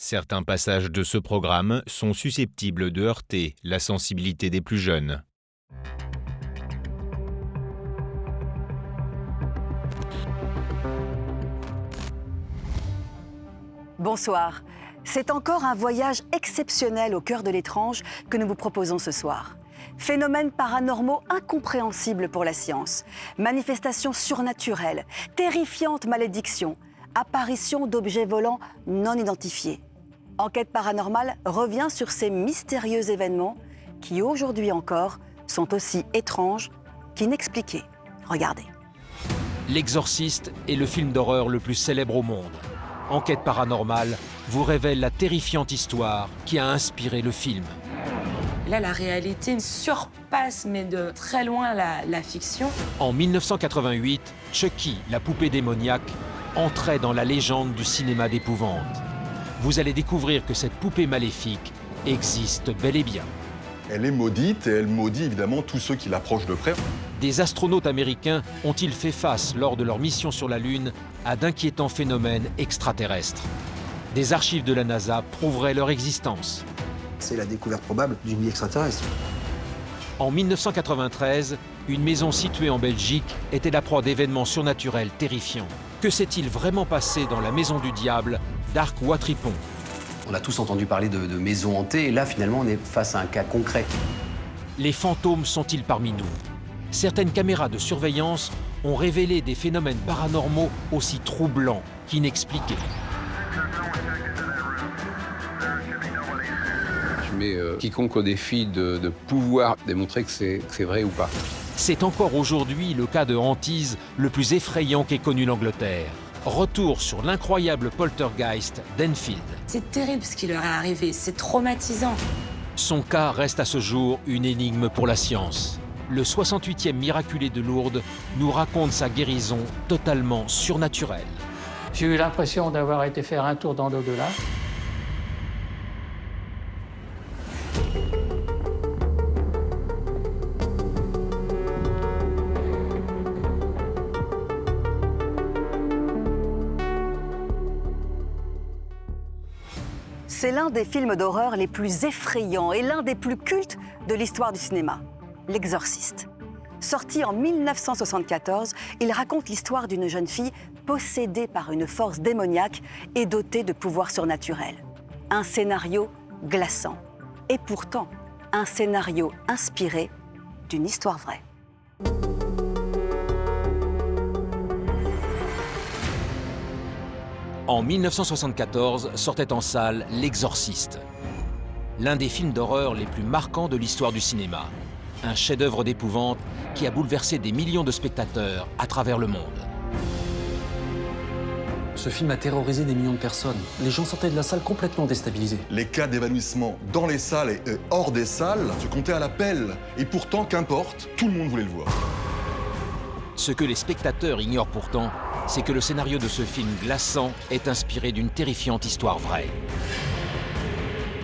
Certains passages de ce programme sont susceptibles de heurter la sensibilité des plus jeunes. Bonsoir. C'est encore un voyage exceptionnel au cœur de l'étrange que nous vous proposons ce soir. Phénomènes paranormaux incompréhensibles pour la science, manifestations surnaturelles, terrifiantes malédictions, apparitions d'objets volants non identifiés. Enquête paranormale revient sur ces mystérieux événements qui, aujourd'hui encore, sont aussi étranges qu'inexpliqués. Regardez. L'Exorciste est le film d'horreur le plus célèbre au monde. Enquête paranormale vous révèle la terrifiante histoire qui a inspiré le film. Là, la réalité surpasse, mais de très loin, la fiction. En 1988, Chucky, la poupée démoniaque, entrait dans la légende du cinéma d'épouvante. Vous allez découvrir que cette poupée maléfique existe bel et bien. Elle est maudite et elle maudit évidemment tous ceux qui l'approchent de près. Des astronautes américains ont-ils fait face, lors de leur mission sur la Lune, à d'inquiétants phénomènes extraterrestres? Des archives de la NASA prouveraient leur existence. C'est la découverte probable d'une vie extraterrestre. En 1993, une maison située en Belgique était la proie d'événements surnaturels terrifiants. Que s'est-il vraiment passé dans la maison du diable d'Arc Watripon? On a tous entendu parler de maisons hantées, et là, finalement, on est face à un cas concret. Les fantômes sont-ils parmi nous? Certaines caméras de surveillance ont révélé des phénomènes paranormaux aussi troublants qu'inexpliqués. Je mets quiconque au défi de pouvoir démontrer que c'est vrai ou pas. C'est encore aujourd'hui le cas de hantise le plus effrayant qu'ait connu l'Angleterre. Retour sur l'incroyable poltergeist d'Enfield. C'est terrible ce qui leur est arrivé, c'est traumatisant. Son cas reste à ce jour une énigme pour la science. Le 68e miraculé de Lourdes nous raconte sa guérison totalement surnaturelle. J'ai eu l'impression d'avoir été faire un tour dans l'au-delà. C'est l'un des films d'horreur les plus effrayants et l'un des plus cultes de l'histoire du cinéma, L'Exorciste. Sorti en 1974, il raconte l'histoire d'une jeune fille possédée par une force démoniaque et dotée de pouvoirs surnaturels. Un scénario glaçant. Et pourtant, un scénario inspiré d'une histoire vraie. En 1974 sortait en salle L'Exorciste, l'un des films d'horreur les plus marquants de l'histoire du cinéma. Un chef-d'œuvre d'épouvante qui a bouleversé des millions de spectateurs à travers le monde. Ce film a terrorisé des millions de personnes. Les gens sortaient de la salle complètement déstabilisés. Les cas d'évanouissement dans les salles et hors des salles se comptaient à la pelle. Et pourtant, qu'importe, tout le monde voulait le voir. Ce que les spectateurs ignorent pourtant, c'est que le scénario de ce film glaçant est inspiré d'une terrifiante histoire vraie.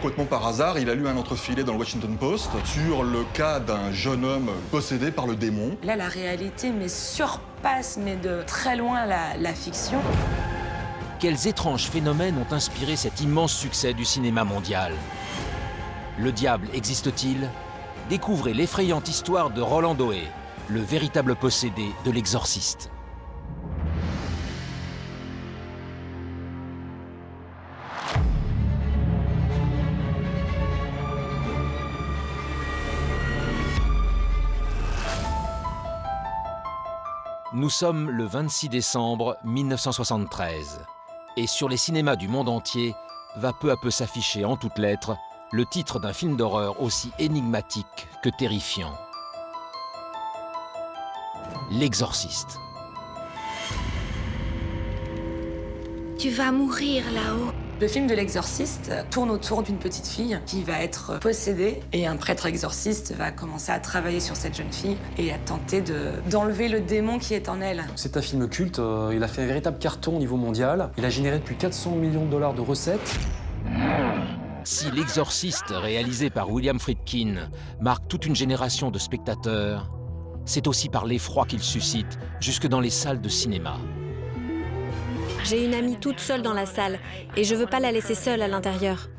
Complètement par hasard, il a lu un entrefilet dans le Washington Post sur le cas d'un jeune homme possédé par le démon. Là, la réalité surpasse, mais de très loin, la fiction. Quels étranges phénomènes ont inspiré cet immense succès du cinéma mondial? Le diable existe-t-il? Découvrez l'effrayante histoire de Roland Doe, le véritable possédé de l'Exorciste. Nous sommes le 26 décembre 1973 et sur les cinémas du monde entier va peu à peu s'afficher en toutes lettres le titre d'un film d'horreur aussi énigmatique que terrifiant. L'Exorciste. Tu vas mourir là-haut. Le film de l'Exorciste tourne autour d'une petite fille qui va être possédée et un prêtre exorciste va commencer à travailler sur cette jeune fille et à tenter d'enlever le démon qui est en elle. C'est un film culte, il a fait un véritable carton au niveau mondial. Il a généré plus de 400 millions de dollars de recettes. Si L'Exorciste, réalisé par William Friedkin, marque toute une génération de spectateurs, c'est aussi par l'effroi qu'il suscite jusque dans les salles de cinéma. J'ai une amie toute seule dans la salle et je veux pas la laisser seule à l'intérieur.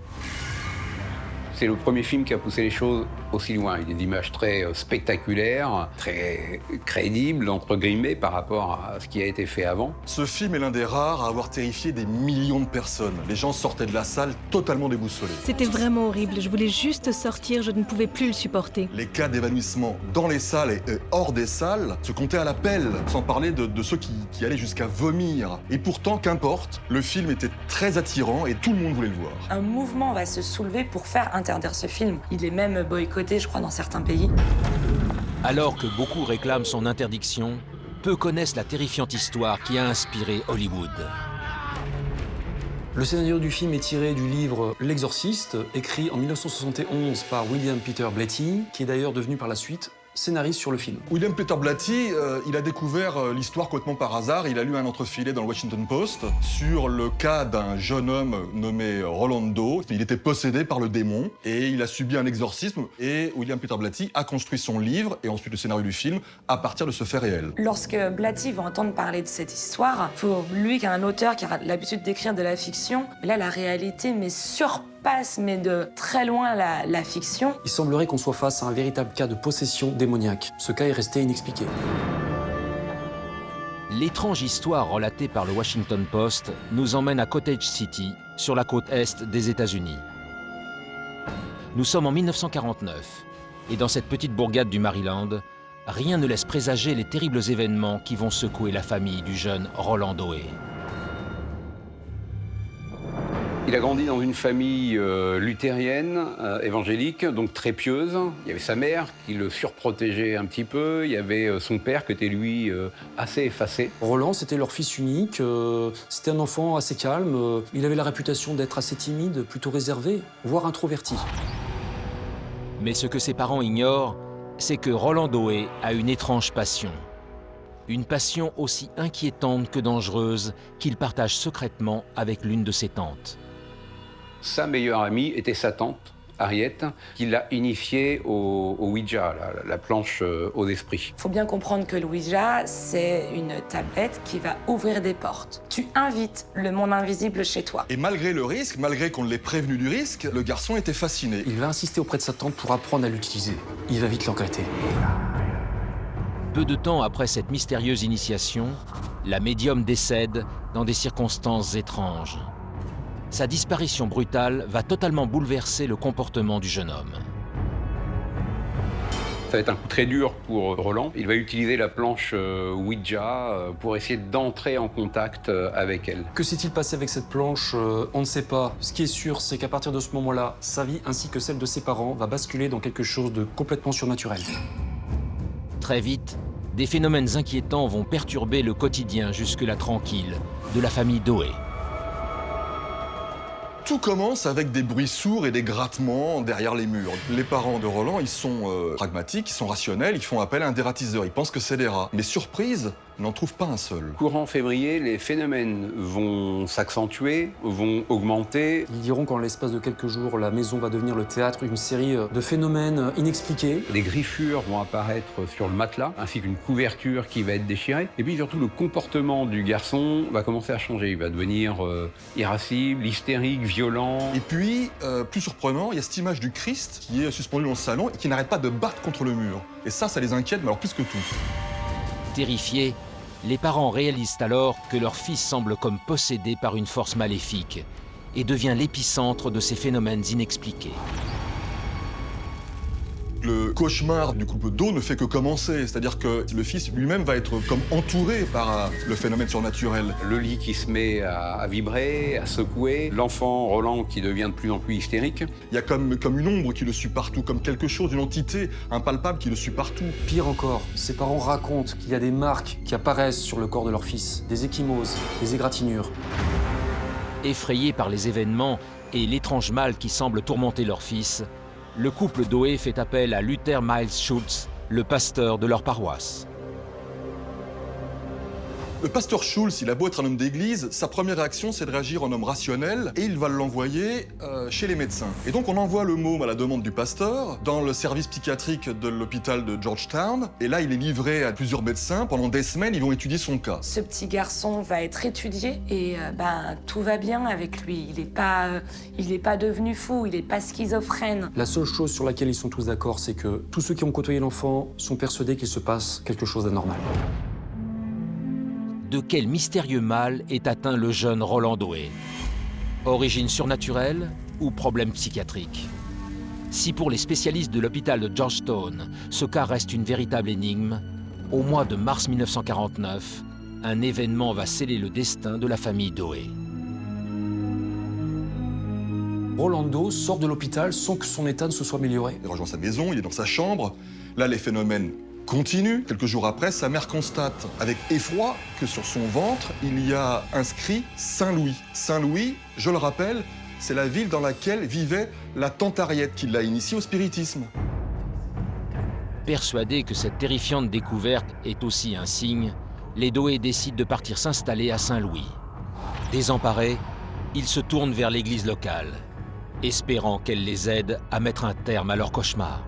C'est le premier film qui a poussé les choses aussi loin. Il y a des images très spectaculaires, très crédibles, entre guillemets, par rapport à ce qui a été fait avant. Ce film est l'un des rares à avoir terrifié des millions de personnes. Les gens sortaient de la salle totalement déboussolés. C'était vraiment horrible. Je voulais juste sortir, je ne pouvais plus le supporter. Les cas d'évanouissement dans les salles et hors des salles se comptaient à la pelle, sans parler de ceux qui allaient jusqu'à vomir. Et pourtant, qu'importe, le film était très attirant et tout le monde voulait le voir. Un mouvement va se soulever pour faire interdire ce film. Il est même boycotté, je crois, dans certains pays. Alors que beaucoup réclament son interdiction, peu connaissent la terrifiante histoire qui a inspiré Hollywood. Le scénario du film est tiré du livre L'Exorciste, écrit en 1971 par William Peter Blatty, qui est d'ailleurs devenu par la suite scénariste sur le film. William Peter Blatty, il a découvert l'histoire complètement par hasard. Il a lu un entrefilet dans le Washington Post sur le cas d'un jeune homme nommé Rolando. Il était possédé par le démon et il a subi un exorcisme. Et William Peter Blatty a construit son livre et ensuite le scénario du film à partir de ce fait réel. Lorsque Blatty va entendre parler de cette histoire, pour lui qui est un auteur qui a l'habitude d'écrire de la fiction, là la réalité surpasse mais de très loin la fiction. Il semblerait qu'on soit face à un véritable cas de possession démoniaque. Ce cas est resté inexpliqué. L'étrange histoire relatée par le Washington Post nous emmène à Cottage City, sur la côte est des États-Unis. Nous sommes en 1949, et dans cette petite bourgade du Maryland, rien ne laisse présager les terribles événements qui vont secouer la famille du jeune Rolando Hay. Il a grandi dans une famille luthérienne, évangélique, donc très pieuse. Il y avait sa mère qui le surprotégeait un petit peu. Il y avait son père qui était, lui, assez effacé. Roland, c'était leur fils unique. C'était un enfant assez calme. Il avait la réputation d'être assez timide, plutôt réservé, voire introverti. Mais ce que ses parents ignorent, c'est que Rolando Hay a une étrange passion. Une passion aussi inquiétante que dangereuse qu'il partage secrètement avec l'une de ses tantes. Sa meilleure amie était sa tante, Harriet, qui l'a initiée au Ouija, la planche aux esprits. Il faut bien comprendre que le Ouija, c'est une tablette qui va ouvrir des portes. Tu invites le monde invisible chez toi. Et malgré le risque, malgré qu'on l'ait prévenu du risque, le garçon était fasciné. Il va insister auprès de sa tante pour apprendre à l'utiliser. Il va vite l'enquêter. Peu de temps après cette mystérieuse initiation, la médium décède dans des circonstances étranges. Sa disparition brutale va totalement bouleverser le comportement du jeune homme. Ça va être un coup très dur pour Roland. Il va utiliser la planche Ouija pour essayer d'entrer en contact avec elle. Que s'est-il passé avec cette planche? On ne sait pas. Ce qui est sûr, c'est qu'à partir de ce moment-là, sa vie ainsi que celle de ses parents va basculer dans quelque chose de complètement surnaturel. Très vite, des phénomènes inquiétants vont perturber le quotidien jusque-là tranquille de la famille Doe. Tout commence avec des bruits sourds et des grattements derrière les murs. Les parents de Roland, ils sont pragmatiques, ils sont rationnels, ils font appel à un dératiseur, ils pensent que c'est des rats. Mais surprise, ils n'en trouvent pas un seul. Courant février, les phénomènes vont s'accentuer, vont augmenter. Ils diront qu'en l'espace de quelques jours, la maison va devenir le théâtre d'une série de phénomènes inexpliqués. Des griffures vont apparaître sur le matelas, ainsi qu'une couverture qui va être déchirée. Et puis surtout, le comportement du garçon va commencer à changer. Il va devenir irascible, hystérique, violent. Et puis, plus surprenant, il y a cette image du Christ qui est suspendu dans le salon et qui n'arrête pas de battre contre le mur. Et ça les inquiète, mais alors plus que tout. Terrifiés, les parents réalisent alors que leur fils semble comme possédé par une force maléfique et devient l'épicentre de ces phénomènes inexpliqués. Le cauchemar du couple d'eau ne fait que commencer, c'est-à-dire que le fils lui-même va être comme entouré par le phénomène surnaturel. Le lit qui se met à vibrer, à secouer, l'enfant Roland qui devient de plus en plus hystérique. Il y a comme une ombre qui le suit partout, comme quelque chose, une entité impalpable qui le suit partout. Pire encore, ses parents racontent qu'il y a des marques qui apparaissent sur le corps de leur fils, des ecchymoses, des égratignures. Effrayés par les événements et l'étrange mal qui semble tourmenter leur fils, le couple Doe fait appel à Luther Miles Schultz, le pasteur de leur paroisse. Le pasteur Schulz, il a beau être un homme d'église, sa première réaction, c'est de réagir en homme rationnel et il va l'envoyer chez les médecins. Et donc on envoie le môme à la demande du pasteur dans le service psychiatrique de l'hôpital de Georgetown. Et là, il est livré à plusieurs médecins. Pendant des semaines, ils vont étudier son cas. Ce petit garçon va être étudié et tout va bien avec lui. Il est pas devenu fou, il n'est pas schizophrène. La seule chose sur laquelle ils sont tous d'accord, c'est que tous ceux qui ont côtoyé l'enfant sont persuadés qu'il se passe quelque chose d'anormal. De quel mystérieux mal est atteint le jeune Roland Doé? Origine surnaturelle ou problème psychiatrique? Si pour les spécialistes de l'hôpital de Georgetown, ce cas reste une véritable énigme, au mois de mars 1949, un événement va sceller le destin de la famille Doé. Rolando sort de l'hôpital sans que son état ne se soit amélioré. Il rejoint sa maison, il est dans sa chambre. Là, les phénomènes continue. Quelques jours après, sa mère constate avec effroi que sur son ventre, il y a inscrit Saint-Louis. Saint-Louis, je le rappelle, c'est la ville dans laquelle vivait la tante Harriet qui l'a initiée au spiritisme. Persuadés que cette terrifiante découverte est aussi un signe, les Doé décident de partir s'installer à Saint-Louis. Désemparés, ils se tournent vers l'église locale, espérant qu'elle les aide à mettre un terme à leur cauchemar.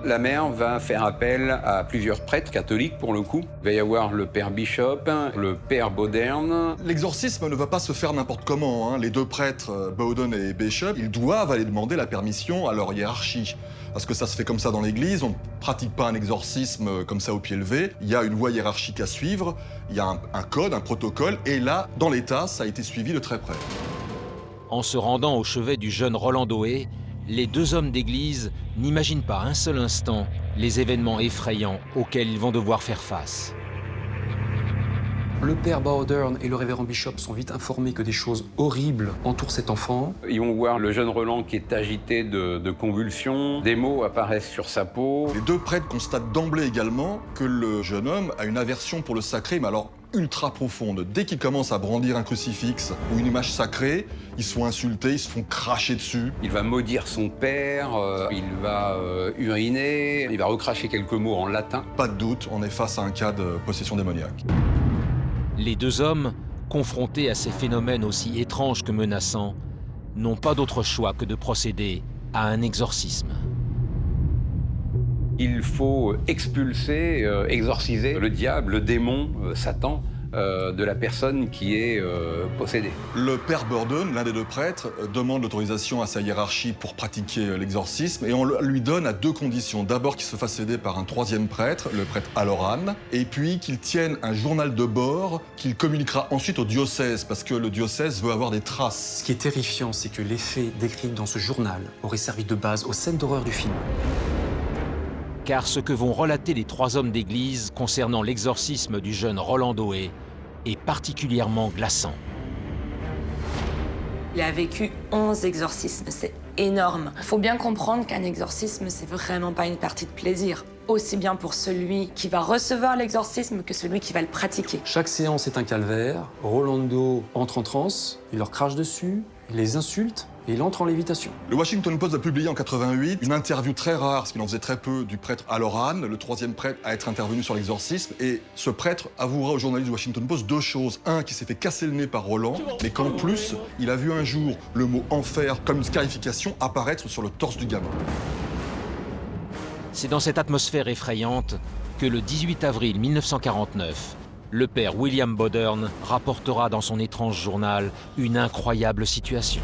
La mère va faire appel à plusieurs prêtres catholiques, pour le coup. Il va y avoir le père Bishop, le père Bowdern. L'exorcisme ne va pas se faire n'importe comment, hein. Les deux prêtres, Bowdern et Bishop, ils doivent aller demander la permission à leur hiérarchie. Parce que ça se fait comme ça dans l'église, on ne pratique pas un exorcisme comme ça au pied levé. Il y a une voie hiérarchique à suivre, il y a un code, un protocole, et là, dans l'État, ça a été suivi de très près. En se rendant au chevet du jeune Roland Doé, les deux hommes d'église n'imaginent pas un seul instant les événements effrayants auxquels ils vont devoir faire face. Le père Bowdern et le révérend Bishop sont vite informés que des choses horribles entourent cet enfant. Ils vont voir le jeune Roland qui est agité de convulsions, des mots apparaissent sur sa peau. Les deux prêtres constatent d'emblée également que le jeune homme a une aversion pour le sacré, mais alors ultra profonde. Dès qu'il commence à brandir un crucifix ou une image sacrée, ils sont insultés, ils se font cracher dessus. Il va maudire son père, il va uriner, il va recracher quelques mots en latin. Pas de doute, on est face à un cas de possession démoniaque. Les deux hommes, confrontés à ces phénomènes aussi étranges que menaçants, n'ont pas d'autre choix que de procéder à un exorcisme. Il faut expulser, exorciser le diable, le démon, Satan, de la personne qui est possédée. Le père Bowdern, l'un des deux prêtres, demande l'autorisation à sa hiérarchie pour pratiquer l'exorcisme et on lui donne à deux conditions. D'abord qu'il se fasse aider par un troisième prêtre, le prêtre Halloran, et puis qu'il tienne un journal de bord qu'il communiquera ensuite au diocèse, parce que le diocèse veut avoir des traces. Ce qui est terrifiant, c'est que les faits décrits dans ce journal auraient servi de base aux scènes d'horreur du film. Car ce que vont relater les trois hommes d'église concernant l'exorcisme du jeune Roland Doé est particulièrement glaçant. Il a vécu 11 exorcismes, c'est énorme. Il faut bien comprendre qu'un exorcisme, c'est vraiment pas une partie de plaisir. Aussi bien pour celui qui va recevoir l'exorcisme que celui qui va le pratiquer. Chaque séance est un calvaire. Rolando entre en transe, il leur crache dessus, il les insulte et il entre en lévitation. Le Washington Post a publié en 88 une interview très rare, parce qu'il en faisait très peu, du prêtre Halloran, le troisième prêtre à être intervenu sur l'exorcisme. Et ce prêtre avouera aux journalistes du Washington Post deux choses. Un, qu'il s'est fait casser le nez par Roland, mais qu'en plus, il a vu un jour le mot enfer comme une scarification apparaître sur le torse du gamin. C'est dans cette atmosphère effrayante que le 18 avril 1949, le père William Bowdern rapportera dans son étrange journal une incroyable situation.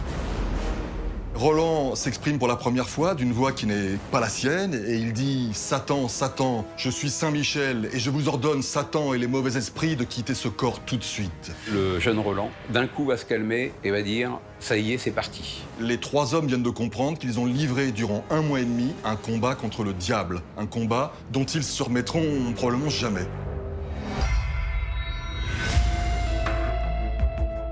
Roland s'exprime pour la première fois d'une voix qui n'est pas la sienne et il dit « Satan, Satan, je suis Saint Michel et je vous ordonne, Satan et les mauvais esprits, de quitter ce corps tout de suite. » Le jeune Roland, d'un coup, va se calmer et va dire « Ça y est, c'est parti ». Les trois hommes viennent de comprendre qu'ils ont livré durant 1 mois et demi un combat contre le diable, un combat dont ils se remettront probablement jamais.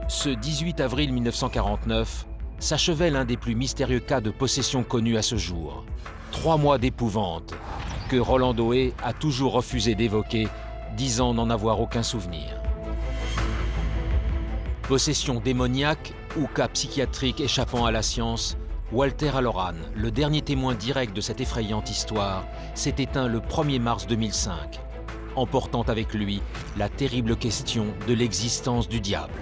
Ce 18 avril 1949, s'achevait l'un des plus mystérieux cas de possession connus à ce jour. 3 mois d'épouvante que Roland Doé a toujours refusé d'évoquer, disant n'en avoir aucun souvenir. Possession démoniaque ou cas psychiatrique échappant à la science, Walter Halloran, le dernier témoin direct de cette effrayante histoire, s'est éteint le 1er mars 2005, emportant avec lui la terrible question de l'existence du diable.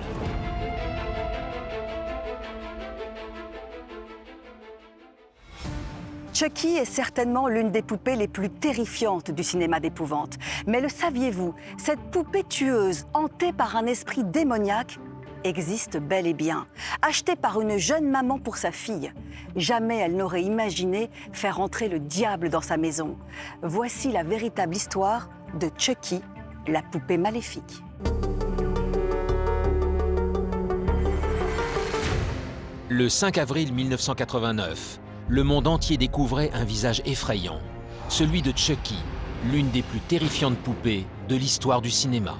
Chucky est certainement l'une des poupées les plus terrifiantes du cinéma d'épouvante. Mais le saviez-vous, cette poupée tueuse, hantée par un esprit démoniaque, existe bel et bien. Achetée par une jeune maman pour sa fille. Jamais elle n'aurait imaginé faire entrer le diable dans sa maison. Voici la véritable histoire de Chucky, la poupée maléfique. Le 5 avril 1989, le monde entier découvrait un visage effrayant, celui de Chucky, l'une des plus terrifiantes poupées de l'histoire du cinéma.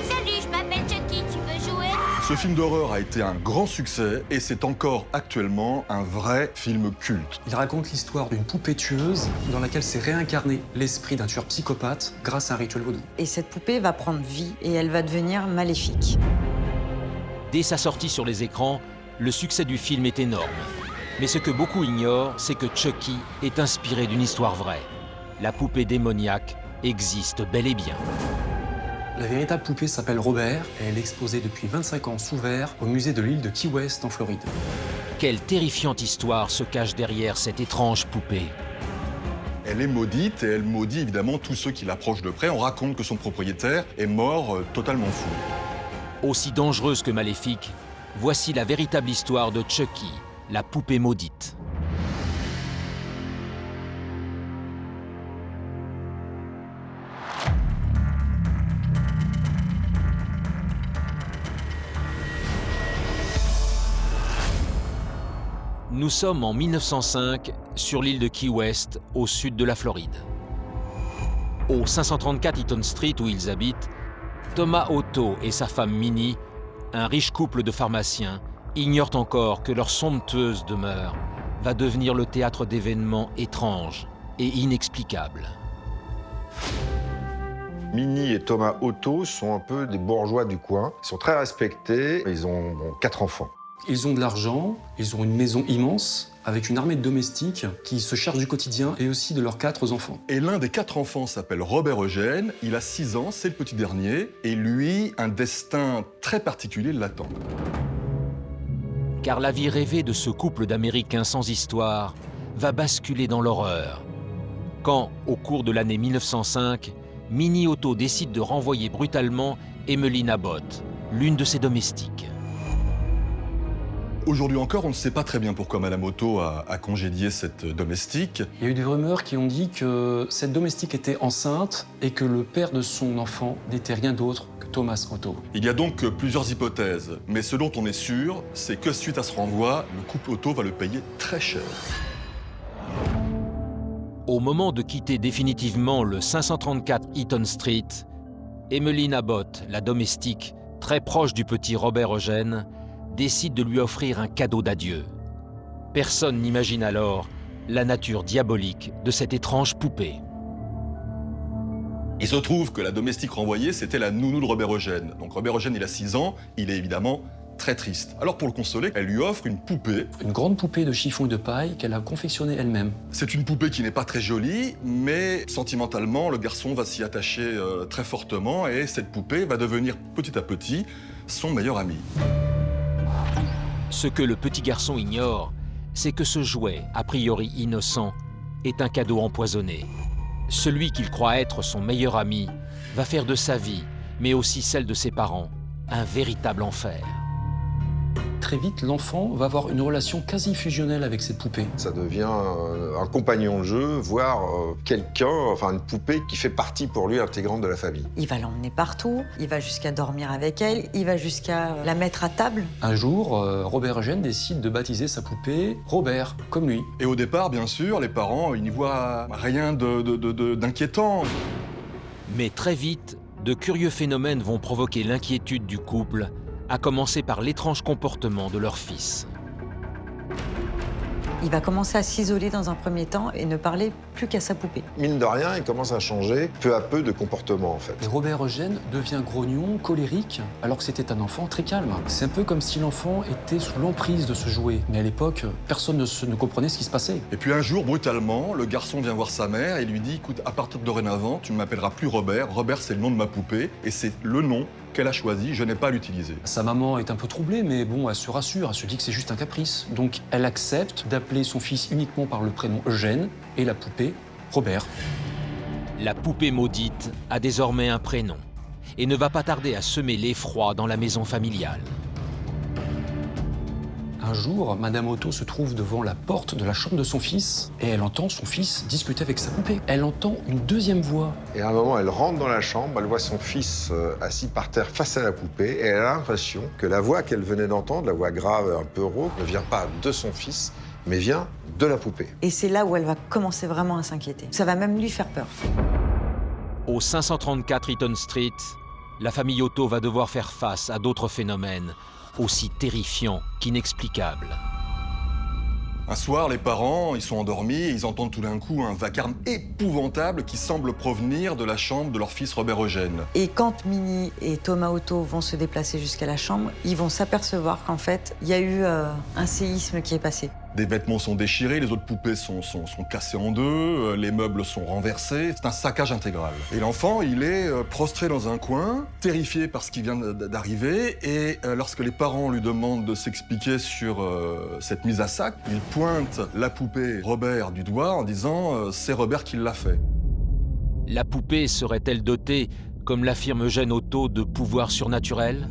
Salut, je m'appelle Chucky, tu veux jouer? Ce film d'horreur a été un grand succès et c'est encore actuellement un vrai film culte. Il raconte l'histoire d'une poupée tueuse dans laquelle s'est réincarné l'esprit d'un tueur psychopathe grâce à un rituel vaudou. Et cette poupée va prendre vie et elle va devenir maléfique. Dès sa sortie sur les écrans, le succès du film est énorme. Mais ce que beaucoup ignorent, c'est que Chucky est inspiré d'une histoire vraie. La poupée démoniaque existe bel et bien. La véritable poupée s'appelle Robert et elle est exposée depuis 25 ans sous verre au musée de l'île de Key West en Floride. Quelle terrifiante histoire se cache derrière cette étrange poupée. Elle est maudite et elle maudit évidemment tous ceux qui l'approchent de près. On raconte que son propriétaire est mort totalement fou. Aussi dangereuse que maléfique, voici la véritable histoire de Chucky, la poupée maudite. Nous sommes en 1905 sur l'île de Key West, au sud de la Floride. Au 534 Eaton Street où ils habitent, Thomas Otto et sa femme Minnie, un riche couple de pharmaciens, ignorent encore que leur somptueuse demeure va devenir le théâtre d'événements étranges et inexplicables. Minnie et Thomas Otto sont un peu des bourgeois du coin. Ils sont très respectés. Ils ont 4 enfants. Ils ont de l'argent, ils ont une maison immense avec une armée de domestiques qui se chargent du quotidien et aussi de leurs 4 enfants. Et l'un des 4 enfants s'appelle Robert Eugène, il a 6 ans, c'est le petit dernier, et lui, un destin très particulier l'attend. Car la vie rêvée de ce couple d'Américains sans histoire va basculer dans l'horreur. Quand, au cours de l'année 1905, Minnie Otto décide de renvoyer brutalement Emmeline Abbott, l'une de ses domestiques. Aujourd'hui encore, on ne sait pas très bien pourquoi Madame Otto a congédié cette domestique. Il y a eu des rumeurs qui ont dit que cette domestique était enceinte et que le père de son enfant n'était rien d'autre que Thomas Otto. Il y a donc plusieurs hypothèses, mais ce dont on est sûr, c'est que suite à ce renvoi, le couple Otto va le payer très cher. Au moment de quitter définitivement le 534 Eaton Street, Emmeline Abbott, la domestique, très proche du petit Robert Eugène, décide de lui offrir un cadeau d'adieu. Personne n'imagine alors la nature diabolique de cette étrange poupée. Il se trouve que la domestique renvoyée, c'était la nounou de Robert Eugène. Donc Robert Eugène, il a 6 ans, il est évidemment très triste. Alors pour le consoler, elle lui offre une poupée. Une grande poupée de chiffon et de paille qu'elle a confectionnée elle-même. C'est une poupée qui n'est pas très jolie, mais sentimentalement, le garçon va s'y attacher très fortement et cette poupée va devenir petit à petit son meilleur ami. Ce que le petit garçon ignore, c'est que ce jouet, a priori innocent, est un cadeau empoisonné. Celui qu'il croit être son meilleur ami va faire de sa vie, mais aussi celle de ses parents, un véritable enfer. Très vite, l'enfant va avoir une relation quasi fusionnelle avec cette poupée. Ça devient un compagnon de jeu, voire quelqu'un, enfin une poupée qui fait partie pour lui intégrante de la famille. Il va l'emmener partout, il va jusqu'à dormir avec elle, il va jusqu'à la mettre à table. Un jour, Robert Eugène décide de baptiser sa poupée Robert, comme lui. Et au départ, bien sûr, les parents, ils n'y voient rien d'inquiétant. Mais très vite, de curieux phénomènes vont provoquer l'inquiétude du couple, à commencer par l'étrange comportement de leur fils. Il va commencer à s'isoler dans un premier temps et ne parler plus qu'à sa poupée. Mine de rien, il commence à changer peu à peu de comportement en fait. Et Robert Eugène devient grognon, colérique, alors que c'était un enfant très calme. C'est un peu comme si l'enfant était sous l'emprise de ce jouet. Mais à l'époque, personne ne comprenait ce qui se passait. Et puis un jour, brutalement, le garçon vient voir sa mère et lui dit « Écoute, à partir de dorénavant, tu ne m'appelleras plus Robert. Robert, c'est le nom de ma poupée et c'est le nom qu'elle a choisi, je n'ai pas à l'utiliser. » Sa maman est un peu troublée, mais bon, elle se rassure, elle se dit que c'est juste un caprice. Donc elle accepte d'appeler son fils uniquement par le prénom Eugène et la poupée Robert. La poupée maudite a désormais un prénom et ne va pas tarder à semer l'effroi dans la maison familiale. Un jour, Madame Otto se trouve devant la porte de la chambre de son fils et elle entend son fils discuter avec sa poupée. Elle entend une deuxième voix. Et à un moment, elle rentre dans la chambre, elle voit son fils assis par terre face à la poupée et elle a l'impression que la voix qu'elle venait d'entendre, la voix grave, un peu rauque, ne vient pas de son fils, mais vient de la poupée. Et c'est là où elle va commencer vraiment à s'inquiéter. Ça va même lui faire peur. Au 534 Eaton Street, la famille Otto va devoir faire face à d'autres phénomènes aussi terrifiants qu'inexplicables. Un soir, les parents, ils sont endormis et ils entendent tout d'un coup un vacarme épouvantable qui semble provenir de la chambre de leur fils Robert Eugène. Et quand Minnie et Thomas Otto vont se déplacer jusqu'à la chambre, ils vont s'apercevoir qu'en fait, il y a eu un séisme qui est passé. Des vêtements sont déchirés, les autres poupées sont cassées en deux, les meubles sont renversés. C'est un saccage intégral. Et l'enfant, il est prostré dans un coin, terrifié par ce qui vient d'arriver. Et lorsque les parents lui demandent de s'expliquer sur cette mise à sac, il pointe la poupée Robert du doigt en disant c'est Robert qui l'a fait. La poupée serait-elle dotée, comme l'affirme Eugène Otto, de pouvoirs surnaturels?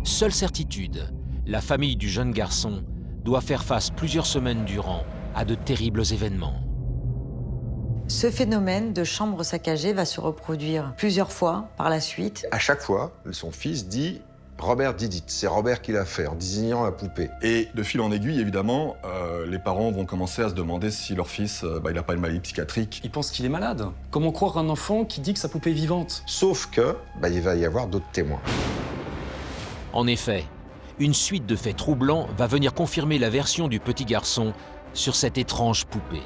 Seule certitude, la famille du jeune garçon doit faire face plusieurs semaines durant à de terribles événements. Ce phénomène de chambre saccagée va se reproduire plusieurs fois par la suite. À chaque fois, son fils dit « Robert Didit », c'est Robert qui l'a fait, en désignant la poupée. Et de fil en aiguille, évidemment, les parents vont commencer à se demander si leur fils, il n'a pas une maladie psychiatrique. Ils pensent qu'il est malade. Comment croire un enfant qui dit que sa poupée est vivante? Sauf que, il va y avoir d'autres témoins. En effet, une suite de faits troublants va venir confirmer la version du petit garçon sur cette étrange poupée.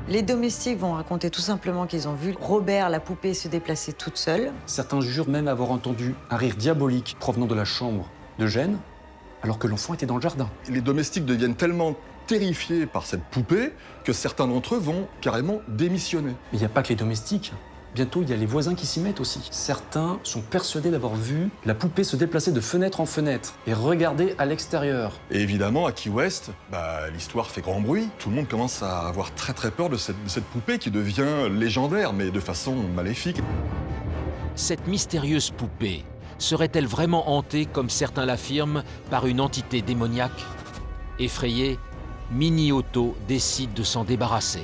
Les domestiques vont raconter tout simplement qu'ils ont vu Robert, la poupée, se déplacer toute seule. Certains jurent même avoir entendu un rire diabolique provenant de la chambre d'Eugène, alors que l'enfant était dans le jardin. Les domestiques deviennent tellement terrifiés par cette poupée que certains d'entre eux vont carrément démissionner. Mais il n'y a pas que les domestiques. Bientôt, il y a les voisins qui s'y mettent aussi. Certains sont persuadés d'avoir vu la poupée se déplacer de fenêtre en fenêtre et regarder à l'extérieur. Et évidemment, à Key West, l'histoire fait grand bruit. Tout le monde commence à avoir très très peur de cette poupée qui devient légendaire, mais de façon maléfique. Cette mystérieuse poupée serait-elle vraiment hantée, comme certains l'affirment, par une entité démoniaque? Effrayée, Minnie Otto décide de s'en débarrasser.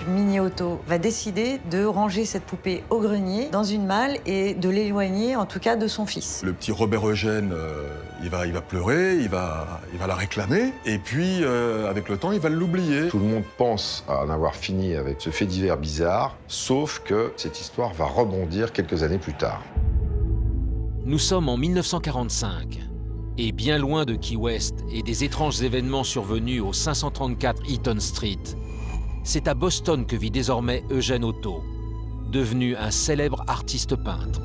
Minnie Otto va décider de ranger cette poupée au grenier, dans une malle, et de l'éloigner, en tout cas, de son fils. Le petit Robert Eugène, il va pleurer, il va la réclamer, et puis, avec le temps, il va l'oublier. Tout le monde pense à en avoir fini avec ce fait divers bizarre, sauf que cette histoire va rebondir quelques années plus tard. Nous sommes en 1945, et bien loin de Key West et des étranges événements survenus au 534 Eaton Street, c'est à Boston que vit désormais Eugène Otto, devenu un célèbre artiste peintre.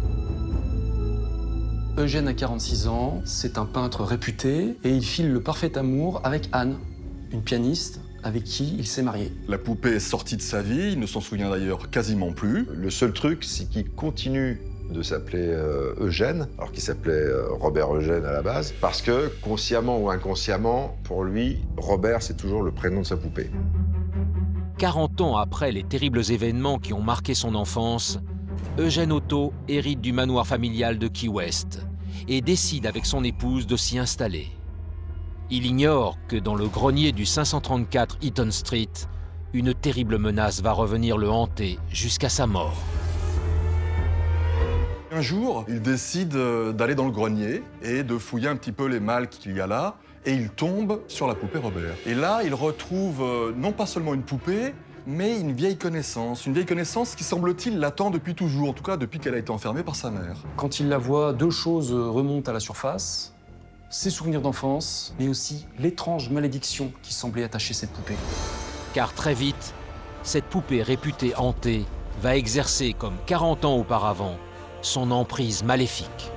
Eugène a 46 ans, c'est un peintre réputé et il file le parfait amour avec Anne, une pianiste avec qui il s'est marié. La poupée est sortie de sa vie, il ne s'en souvient d'ailleurs quasiment plus. Le seul truc, c'est qu'il continue de s'appeler Eugène, alors qu'il s'appelait Robert Eugène à la base, parce que, consciemment ou inconsciemment, pour lui, Robert, c'est toujours le prénom de sa poupée. 40 ans après les terribles événements qui ont marqué son enfance, Eugène Otto hérite du manoir familial de Key West et décide avec son épouse de s'y installer. Il ignore que dans le grenier du 534 Eaton Street, une terrible menace va revenir le hanter jusqu'à sa mort. Un jour, il décide d'aller dans le grenier et de fouiller un petit peu les malles qu'il y a là, et il tombe sur la poupée Robert. Et là, il retrouve non pas seulement une poupée, mais une vieille connaissance qui, semble-t-il, l'attend depuis toujours, en tout cas depuis qu'elle a été enfermée par sa mère. Quand il la voit, deux choses remontent à la surface. ses souvenirs d'enfance, mais aussi l'étrange malédiction qui semblait attacher cette poupée. Car très vite, cette poupée réputée hantée va exercer, comme 40 ans auparavant, son emprise maléfique.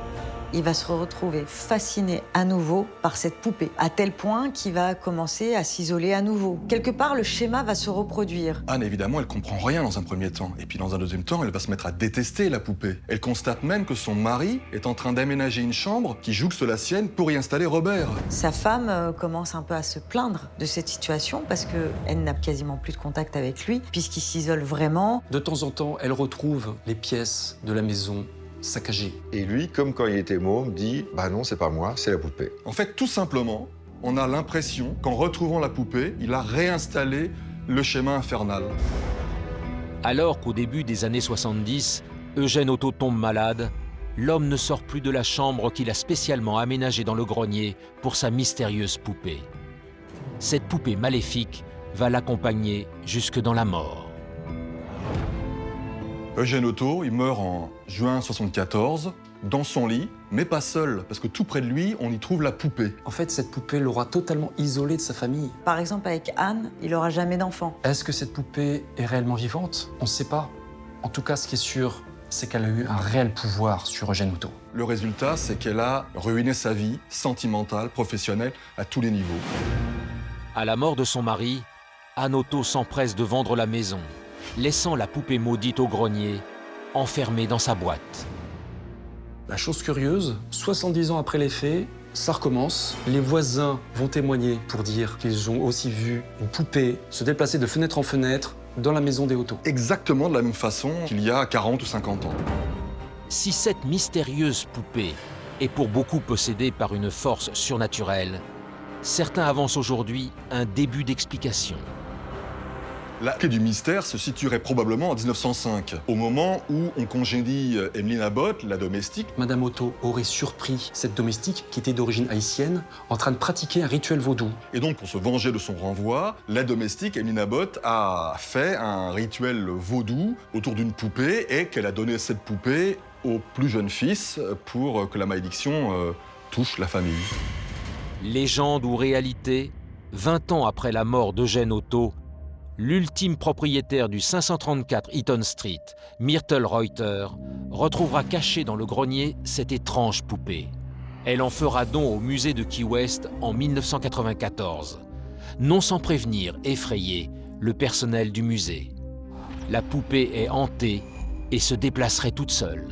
Il va se retrouver fasciné à nouveau par cette poupée, à tel point qu'il va commencer à s'isoler à nouveau. Quelque part, le schéma va se reproduire. Anne, évidemment, elle comprend rien dans un premier temps. Et puis dans un deuxième temps, elle va se mettre à détester la poupée. Elle constate même que son mari est en train d'aménager une chambre qui jouxte la sienne pour y installer Robert. Sa femme commence un peu à se plaindre de cette situation parce qu'elle n'a quasiment plus de contact avec lui, puisqu'il s'isole vraiment. De temps en temps, elle retrouve les pièces de la maison saccagées. Et lui, comme quand il était môme, dit « Bah non, c'est pas moi, c'est la poupée ». En fait, tout simplement, on a l'impression qu'en retrouvant la poupée, il a réinstallé le schéma infernal. Alors qu'au début des années 70, Eugène Otto tombe malade, l'homme ne sort plus de la chambre qu'il a spécialement aménagée dans le grenier pour sa mystérieuse poupée. Cette poupée maléfique va l'accompagner jusque dans la mort. Eugène Otto, il meurt en juin 74, dans son lit, mais pas seul, parce que tout près de lui, on y trouve la poupée. En fait, cette poupée l'aura totalement isolé de sa famille. Par exemple, avec Anne, il n'aura jamais d'enfant. Est-ce que cette poupée est réellement vivante? On ne sait pas. En tout cas, ce qui est sûr, c'est qu'elle a eu un réel pouvoir sur Eugène Otto. Le résultat, c'est qu'elle a ruiné sa vie sentimentale, professionnelle, à tous les niveaux. À la mort de son mari, Anne Otto s'empresse de vendre la maison, laissant la poupée maudite au grenier, enfermée dans sa boîte. La chose curieuse, 70 ans après les faits, ça recommence. Les voisins vont témoigner pour dire qu'ils ont aussi vu une poupée se déplacer de fenêtre en fenêtre dans la maison des Otto. Exactement de la même façon qu'il y a 40 ou 50 ans. Si cette mystérieuse poupée est pour beaucoup possédée par une force surnaturelle, certains avancent aujourd'hui un début d'explication. La clé du mystère se situerait probablement en 1905, au moment où on congédie Emmeline Abbott, la domestique. Madame Otto aurait surpris cette domestique, qui était d'origine haïtienne, en train de pratiquer un rituel vaudou. Et donc, pour se venger de son renvoi, la domestique, Emmeline Abbott, a fait un rituel vaudou autour d'une poupée et qu'elle a donné cette poupée au plus jeune fils pour que la malédiction touche la famille. Légende ou réalité, 20 ans après la mort d'Eugène Otto, l'ultime propriétaire du 534 Eaton Street, Myrtle Reuter, retrouvera cachée dans le grenier cette étrange poupée. Elle en fera don au musée de Key West en 1994, non sans prévenir, effrayer le personnel du musée. La poupée est hantée et se déplacerait toute seule.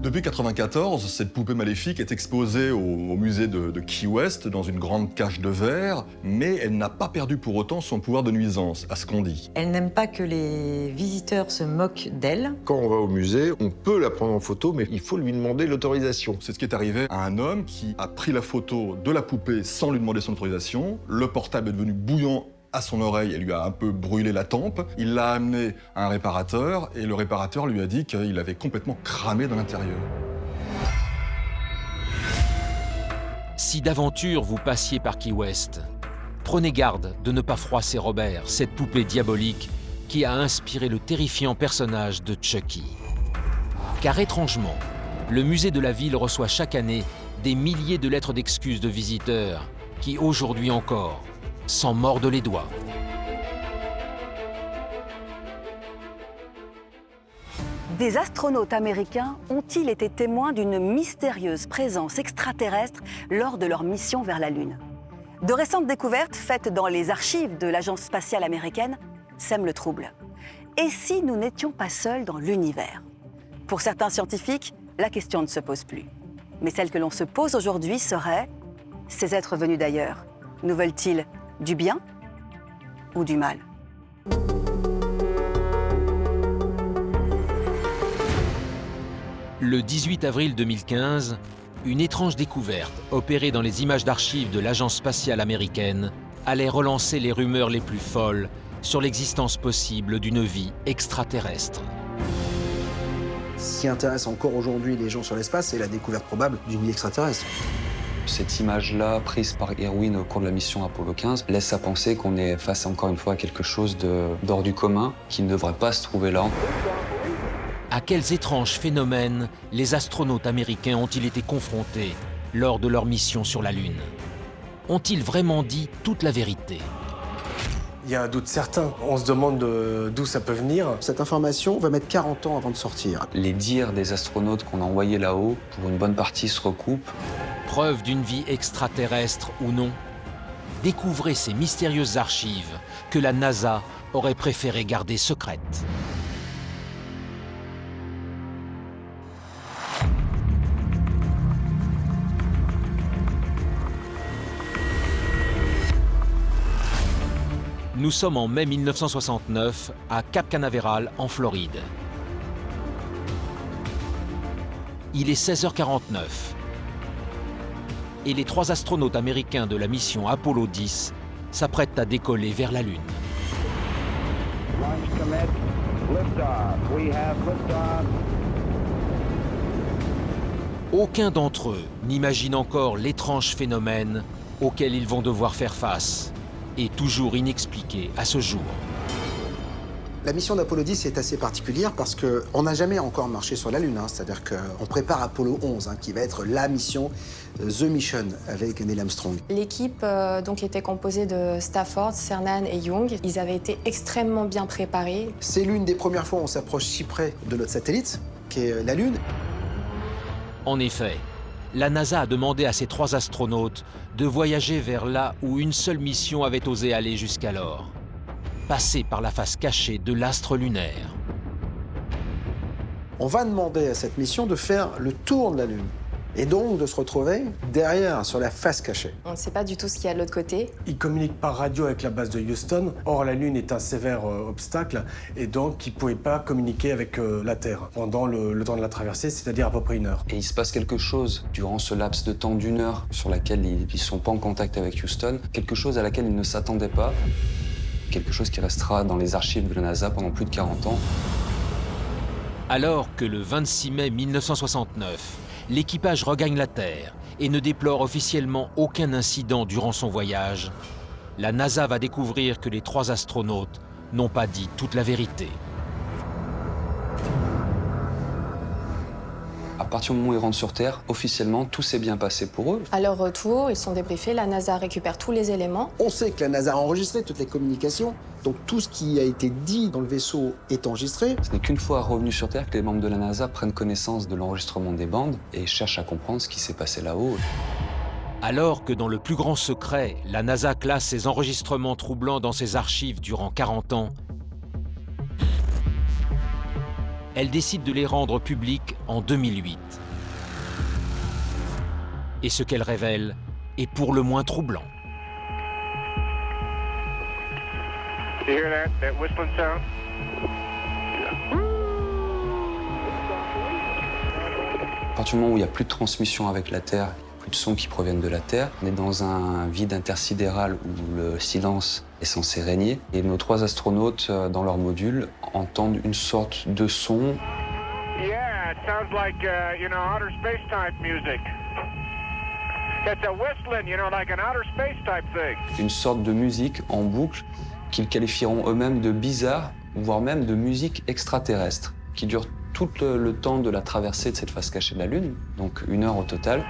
Depuis 1994, cette poupée maléfique est exposée au musée de Key West dans une grande cage de verre, mais elle n'a pas perdu pour autant son pouvoir de nuisance, à ce qu'on dit. Elle n'aime pas que les visiteurs se moquent d'elle. Quand on va au musée, on peut la prendre en photo, mais il faut lui demander l'autorisation. C'est ce qui est arrivé à un homme qui a pris la photo de la poupée sans lui demander son autorisation. Le portable est devenu bouillant à son oreille, elle lui a un peu brûlé la tempe. Il l'a amené à un réparateur et le réparateur lui a dit qu'il avait complètement cramé dans l'intérieur. Si d'aventure vous passiez par Key West, prenez garde de ne pas froisser Robert, cette poupée diabolique qui a inspiré le terrifiant personnage de Chucky. Car étrangement, le musée de la ville reçoit chaque année des milliers de lettres d'excuses de visiteurs qui, aujourd'hui encore, s'en mordent les doigts. Des astronautes américains ont-ils été témoins d'une mystérieuse présence extraterrestre lors de leur mission vers la Lune? De récentes découvertes faites dans les archives de l'Agence spatiale américaine sèment le trouble. Et si nous n'étions pas seuls dans l'univers? Pour certains scientifiques, la question ne se pose plus. Mais celle que l'on se pose aujourd'hui serait: ces êtres venus d'ailleurs, nous veulent-ils du bien ou du mal? Le 18 avril 2015, une étrange découverte, opérée dans les images d'archives de l'Agence spatiale américaine, allait relancer les rumeurs les plus folles sur l'existence possible d'une vie extraterrestre. Ce qui intéresse encore aujourd'hui les gens sur l'espace, c'est la découverte probable d'une vie extraterrestre. Cette image-là, prise par Irwin au cours de la mission Apollo 15, laisse à penser qu'on est face encore une fois à quelque chose d'hors du commun, qui ne devrait pas se trouver là. À quels étranges phénomènes les astronautes américains ont-ils été confrontés lors de leur mission sur la Lune. Ont-ils vraiment dit toute la vérité? Il y a un doute certain. On se demande d'où ça peut venir. Cette information va mettre 40 ans avant de sortir. Les dires des astronautes qu'on a envoyés là-haut, pour une bonne partie, se recoupent. Preuve d'une vie extraterrestre ou non? Découvrez ces mystérieuses archives que la NASA aurait préféré garder secrètes. Nous sommes en mai 1969 à Cap Canaveral, en Floride. Il est 16h49 et les 3 astronautes américains de la mission Apollo 10 s'apprêtent à décoller vers la Lune. Aucun d'entre eux n'imagine encore l'étrange phénomène auquel ils vont devoir faire face, et toujours inexpliqué à ce jour. La mission d'Apollo 10 est assez particulière parce qu'on n'a jamais encore marché sur la Lune. C'est-à-dire qu'on prépare Apollo 11, qui va être la mission, The Mission, avec Neil Armstrong. L'équipe donc était composée de Stafford, Cernan et Young. Ils avaient été extrêmement bien préparés. C'est l'une des premières fois où on s'approche si près de notre satellite, qui est la Lune. En effet, la NASA a demandé à ses 3 astronautes de voyager vers là où une seule mission avait osé aller jusqu'alors. Passer par la face cachée de l'astre lunaire. On va demander à cette mission de faire le tour de la Lune. Et donc de se retrouver derrière, sur la face cachée. On ne sait pas du tout ce qu'il y a de l'autre côté. Ils communiquent par radio avec la base de Houston. Or, la Lune est un sévère obstacle et donc ils ne pouvaient pas communiquer avec la Terre pendant le temps de la traversée, c'est-à-dire à peu près 1 heure. Et il se passe quelque chose durant ce laps de temps d'1 heure sur laquelle ils ne sont pas en contact avec Houston, quelque chose à laquelle ils ne s'attendaient pas, quelque chose qui restera dans les archives de la NASA pendant plus de 40 ans. Alors que le 26 mai 1969, l'équipage regagne la Terre et ne déplore officiellement aucun incident durant son voyage, la NASA va découvrir que les 3 astronautes n'ont pas dit toute la vérité. À partir du moment où ils rentrent sur Terre, officiellement, tout s'est bien passé pour eux. À leur retour, ils sont débriefés, la NASA récupère tous les éléments. On sait que la NASA a enregistré toutes les communications, donc tout ce qui a été dit dans le vaisseau est enregistré. Ce n'est qu'une fois revenus sur Terre que les membres de la NASA prennent connaissance de l'enregistrement des bandes et cherchent à comprendre ce qui s'est passé là-haut. Alors que dans le plus grand secret, la NASA classe ses enregistrements troublants dans ses archives durant 40 ans, elle décide de les rendre publics en 2008. Et ce qu'elle révèle est pour le moins troublant. À partir du moment où il n'y a plus de transmission avec la Terre, plus de sons qui proviennent de la Terre, on est dans un vide intersidéral où le silence est censé régner. Et nos 3 astronautes, dans leur module, entendent une sorte de son. Yeah, it sounds like, outer space type music. It's a whistling, like an outer space type thing. Une sorte de musique en boucle qu'ils qualifieront eux-mêmes de bizarre, voire même de musique extraterrestre, qui dure tout le temps de la traversée de cette face cachée de la Lune, donc 1 heure au total.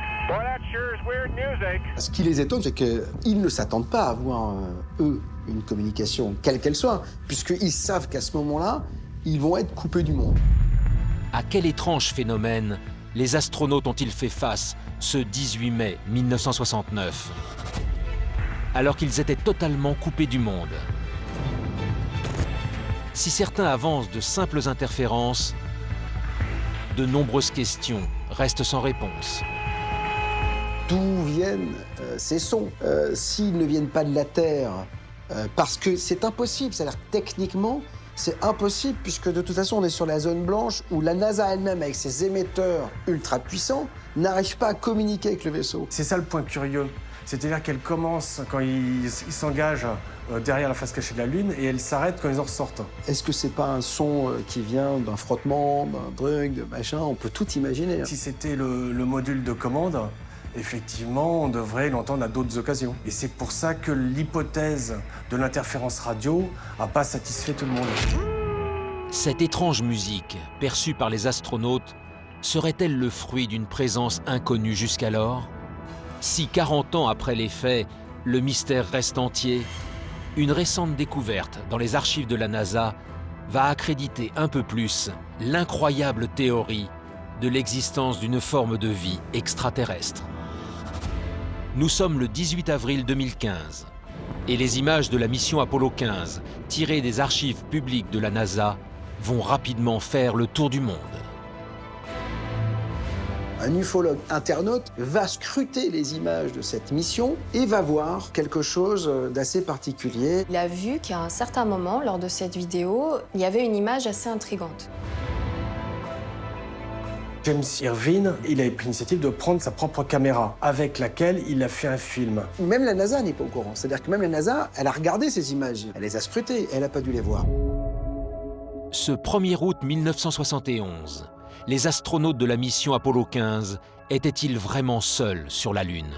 Ce qui les étonne, c'est qu'ils ne s'attendent pas à avoir, eux, une communication, quelle qu'elle soit, puisqu'ils savent qu'à ce moment-là, ils vont être coupés du monde. À quel étrange phénomène les astronautes ont-ils fait face ce 18 mai 1969, alors qu'ils étaient totalement coupés du monde? Si certains avancent de simples interférences, de nombreuses questions restent sans réponse. D'où viennent ces sons? S'ils ne viennent pas de la Terre, parce que c'est impossible, c'est-à-dire techniquement, c'est impossible puisque de toute façon on est sur la zone blanche où la NASA elle-même avec ses émetteurs ultra puissants n'arrive pas à communiquer avec le vaisseau. C'est ça le point curieux, c'est-à-dire qu'elle commence quand ils s'engagent derrière la face cachée de la Lune et elle s'arrête quand ils en ressortent. Est-ce que c'est pas un son qui vient d'un frottement, d'un truc, de machin? On peut tout imaginer. Si c'était le module de commande, effectivement, on devrait l'entendre à d'autres occasions. Et c'est pour ça que l'hypothèse de l'interférence radio n'a pas satisfait tout le monde. Cette étrange musique, perçue par les astronautes, serait-elle le fruit d'une présence inconnue jusqu'alors? Si 40 ans après les faits, le mystère reste entier, une récente découverte dans les archives de la NASA va accréditer un peu plus l'incroyable théorie de l'existence d'une forme de vie extraterrestre. Nous sommes le 18 avril 2015 et les images de la mission Apollo 15 tirées des archives publiques de la NASA vont rapidement faire le tour du monde. Un ufologue internaute va scruter les images de cette mission et va voir quelque chose d'assez particulier. Il a vu qu'à un certain moment, lors de cette vidéo, il y avait une image assez intrigante. James Irvine, il a pris l'initiative de prendre sa propre caméra, avec laquelle il a fait un film. Même la NASA n'est pas au courant. C'est-à-dire que même la NASA, elle a regardé ces images, elle les a scrutées, elle n'a pas dû les voir. Ce 1er août 1971, les astronautes de la mission Apollo 15 étaient-ils vraiment seuls sur la Lune?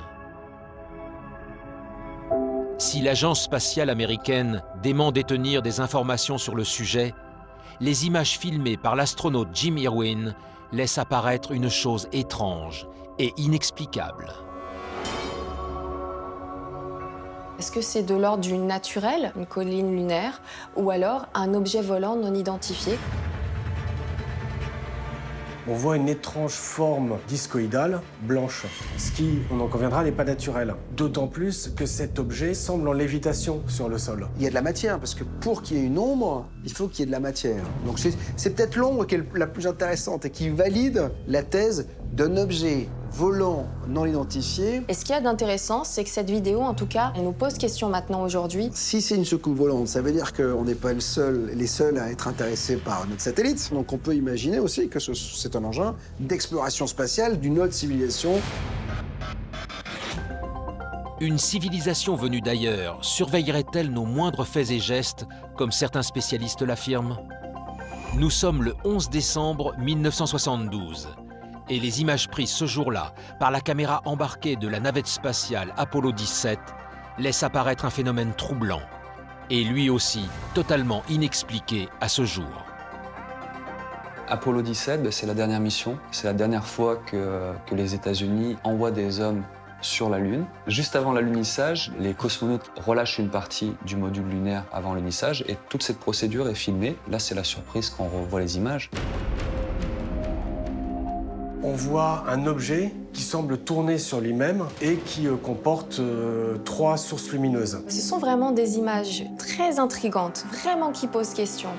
Si l'agence spatiale américaine dément détenir des informations sur le sujet, les images filmées par l'astronaute Jim Irwin laissent apparaître une chose étrange et inexplicable. Est-ce que c'est de l'ordre du naturel, une colline lunaire, ou alors un objet volant non identifié? On voit une étrange forme discoïdale, blanche, ce qui, on en conviendra, n'est pas naturel. D'autant plus que cet objet semble en lévitation sur le sol. Il y a de la matière, parce que pour qu'il y ait une ombre, il faut qu'il y ait de la matière. Donc c'est peut-être l'ombre qui est la plus intéressante et qui valide la thèse d'un objet volant non identifié. Et ce qu'il y a d'intéressant, c'est que cette vidéo, en tout cas, elle nous pose question maintenant aujourd'hui. Si c'est une soucoupe volante, ça veut dire qu'on n'est pas les seuls à être intéressés par notre satellite. Donc on peut imaginer aussi que c'est un engin d'exploration spatiale d'une autre civilisation. Une civilisation venue d'ailleurs surveillerait-elle nos moindres faits et gestes, comme certains spécialistes l'affirment? Nous sommes le 11 décembre 1972. Et les images prises ce jour-là par la caméra embarquée de la navette spatiale Apollo 17 laissent apparaître un phénomène troublant, et lui aussi totalement inexpliqué à ce jour. Apollo 17, c'est la dernière mission. C'est la dernière fois que les États-Unis envoient des hommes sur la Lune. Juste avant l'alunissage, les cosmonautes relâchent une partie du module lunaire avant l'alunissage, et toute cette procédure est filmée. Là, c'est la surprise quand on revoit les images. On voit un objet qui semble tourner sur lui-même et qui comporte 3 sources lumineuses. Ce sont vraiment des images très intrigantes, vraiment qui posent question.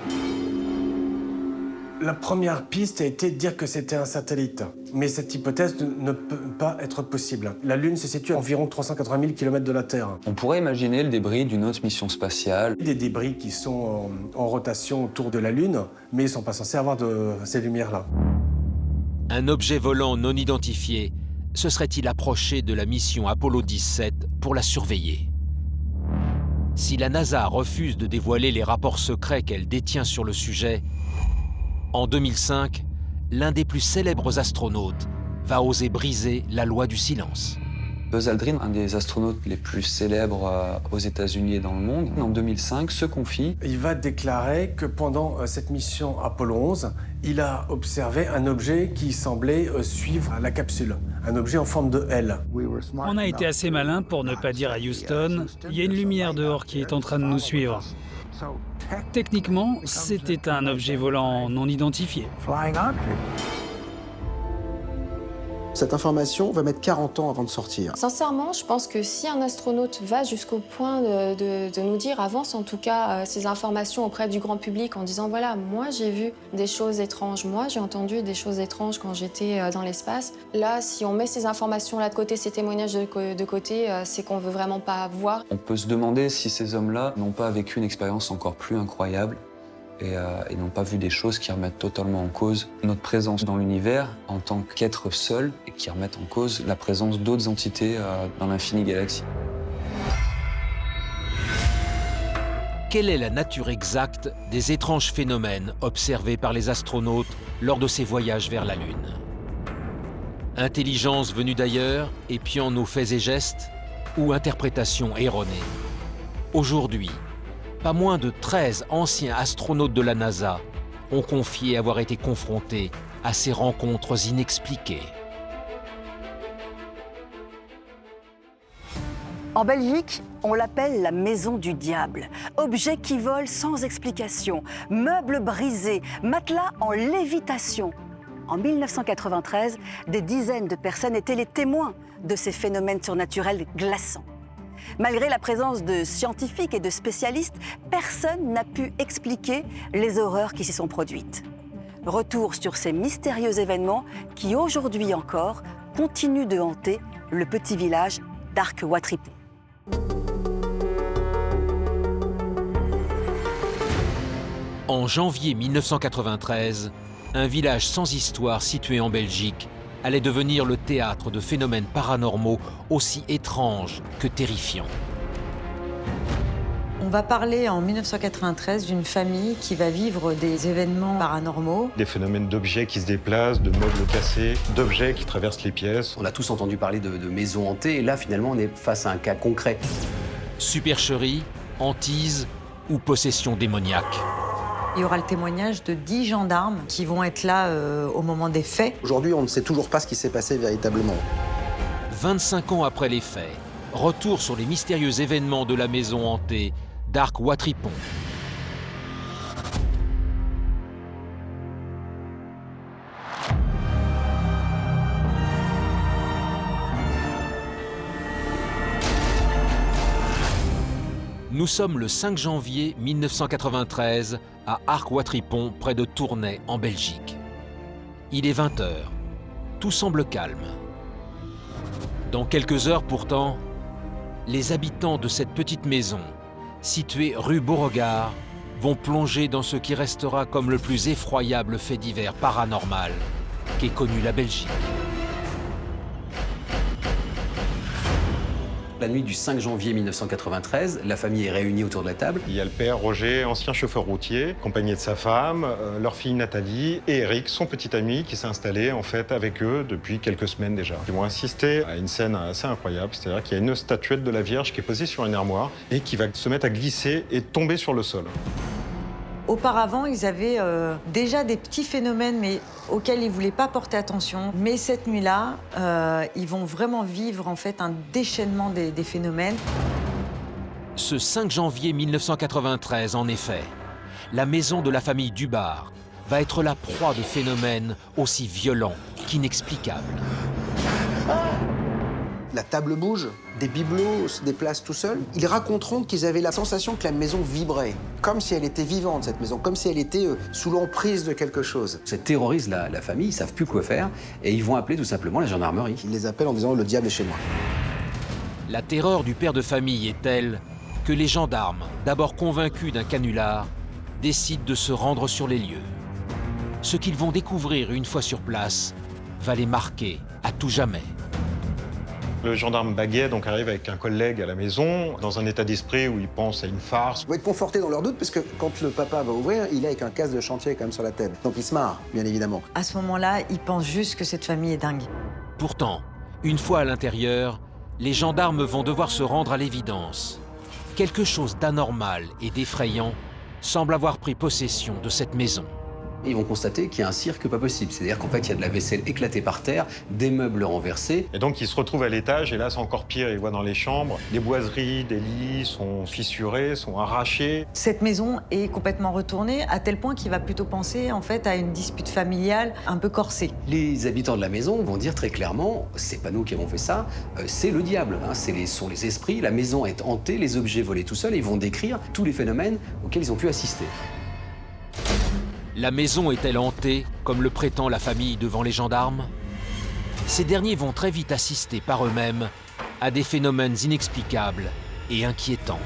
La première piste a été de dire que c'était un satellite. Mais cette hypothèse ne peut pas être possible. La Lune se situe à environ 380 000 km de la Terre. On pourrait imaginer le débris d'une autre mission spatiale. Des débris qui sont en rotation autour de la Lune, mais ils ne sont pas censés avoir ces lumières-là. Un objet volant non identifié se serait-il approché de la mission Apollo 17 pour la surveiller? Si la NASA refuse de dévoiler les rapports secrets qu'elle détient sur le sujet, en 2005, l'un des plus célèbres astronautes va oser briser la loi du silence. Buzz Aldrin, un des astronautes les plus célèbres aux États-Unis et dans le monde, en 2005 se confie. Il va déclarer que pendant cette mission Apollo 11, il a observé un objet qui semblait suivre la capsule, un objet en forme de L. On a été assez malin pour ne pas dire à Houston, il y a une lumière dehors qui est en train de nous suivre. Techniquement, c'était un objet volant non identifié. Cette information va mettre 40 ans avant de sortir. Sincèrement, je pense que si un astronaute va jusqu'au point de nous dire, avance en tout cas ces informations auprès du grand public en disant voilà, moi j'ai vu des choses étranges, moi j'ai entendu des choses étranges quand j'étais dans l'espace. Là, si on met ces informations-là de côté, ces témoignages de côté, c'est qu'on veut vraiment pas voir. On peut se demander si ces hommes-là n'ont pas vécu une expérience encore plus incroyable et n'ont pas vu des choses qui remettent totalement en cause notre présence dans l'univers en tant qu'être seul et qui remettent en cause la présence d'autres entités dans l'infinie galaxie. Quelle est la nature exacte des étranges phénomènes observés par les astronautes lors de ces voyages vers la Lune? Intelligence venue d'ailleurs, épiant nos faits et gestes, ou interprétation erronée? Aujourd'hui, pas moins de 13 anciens astronautes de la NASA ont confié avoir été confrontés à ces rencontres inexpliquées. En Belgique, on l'appelle la maison du diable. Objets qui volent sans explication, meubles brisés, matelas en lévitation. En 1993, des dizaines de personnes étaient les témoins de ces phénomènes surnaturels glaçants. Malgré la présence de scientifiques et de spécialistes, personne n'a pu expliquer les horreurs qui s'y sont produites. Retour sur ces mystérieux événements qui, aujourd'hui encore, continuent de hanter le petit village d'Arc-Watripon. En janvier 1993, un village sans histoire situé en Belgique allait devenir le théâtre de phénomènes paranormaux aussi étranges que terrifiants. On va parler en 1993 d'une famille qui va vivre des événements paranormaux. Des phénomènes d'objets qui se déplacent, de meubles cassés, d'objets qui traversent les pièces. On a tous entendu parler de maisons hantées, et là, finalement, on est face à un cas concret. Supercherie, hantise ou possession démoniaque. Il y aura le témoignage de 10 gendarmes qui vont être là au moment des faits. Aujourd'hui, on ne sait toujours pas ce qui s'est passé véritablement. 25 ans après les faits, retour sur les mystérieux événements de la maison hantée d'Arc-Watripon. Nous sommes le 5 janvier 1993 à Arc-Watripon, près de Tournai, en Belgique. Il est 20h. Tout semble calme. Dans quelques heures pourtant, les habitants de cette petite maison, située rue Beauregard, vont plonger dans ce qui restera comme le plus effroyable fait divers paranormal qu'ait connu la Belgique. La nuit du 5 janvier 1993, la famille est réunie autour de la table. Il y a le père Roger, ancien chauffeur routier, accompagné de sa femme, leur fille Nathalie et Eric, son petit ami, qui s'est installé en fait avec eux depuis quelques semaines déjà. Ils vont assister à une scène assez incroyable, c'est-à-dire qu'il y a une statuette de la Vierge qui est posée sur une armoire et qui va se mettre à glisser et tomber sur le sol. Auparavant, ils avaient déjà des petits phénomènes, mais auxquels ils ne voulaient pas porter attention. Mais cette nuit-là, ils vont vraiment vivre en fait un déchaînement des phénomènes. Ce 5 janvier 1993, en effet, la maison de la famille Dubar va être la proie de phénomènes aussi violents qu'inexplicables. La table bouge, des bibelots se déplacent tout seuls. Ils raconteront qu'ils avaient la sensation que la maison vibrait, comme si elle était vivante, cette maison, comme si elle était sous l'emprise de quelque chose. Ça terrorise la famille, ils savent plus quoi faire, et ils vont appeler tout simplement la gendarmerie. Ils les appellent en disant « le diable est chez moi ». La terreur du père de famille est telle que les gendarmes, d'abord convaincus d'un canular, décident de se rendre sur les lieux. Ce qu'ils vont découvrir une fois sur place va les marquer à tout jamais. Le gendarme Baguet donc arrive avec un collègue à la maison, dans un état d'esprit où il pense à une farce. Ils vont être confortés dans leur doute, parce que quand le papa va ouvrir, il est avec un casque de chantier quand même sur la tête. Donc il se marre, bien évidemment. À ce moment-là, ils pensent juste que cette famille est dingue. Pourtant, une fois à l'intérieur, les gendarmes vont devoir se rendre à l'évidence. Quelque chose d'anormal et d'effrayant semble avoir pris possession de cette maison. Ils vont constater qu'il y a un cirque pas possible. C'est-à-dire qu'en fait, il y a de la vaisselle éclatée par terre, des meubles renversés. Et donc, ils se retrouvent à l'étage, et là, c'est encore pire. Ils voient dans les chambres, les boiseries, des lits sont fissurés, sont arrachés. Cette maison est complètement retournée, à tel point qu'il va plutôt penser en fait à une dispute familiale un peu corsée. Les habitants de la maison vont dire très clairement, c'est pas nous qui avons fait ça, c'est le diable. Hein, sont les esprits, la maison est hantée, les objets volés tout seuls, et ils vont décrire tous les phénomènes auxquels ils ont pu assister. La maison est-elle hantée, comme le prétend la famille devant les gendarmes? Ces derniers vont très vite assister par eux-mêmes à des phénomènes inexplicables et inquiétants.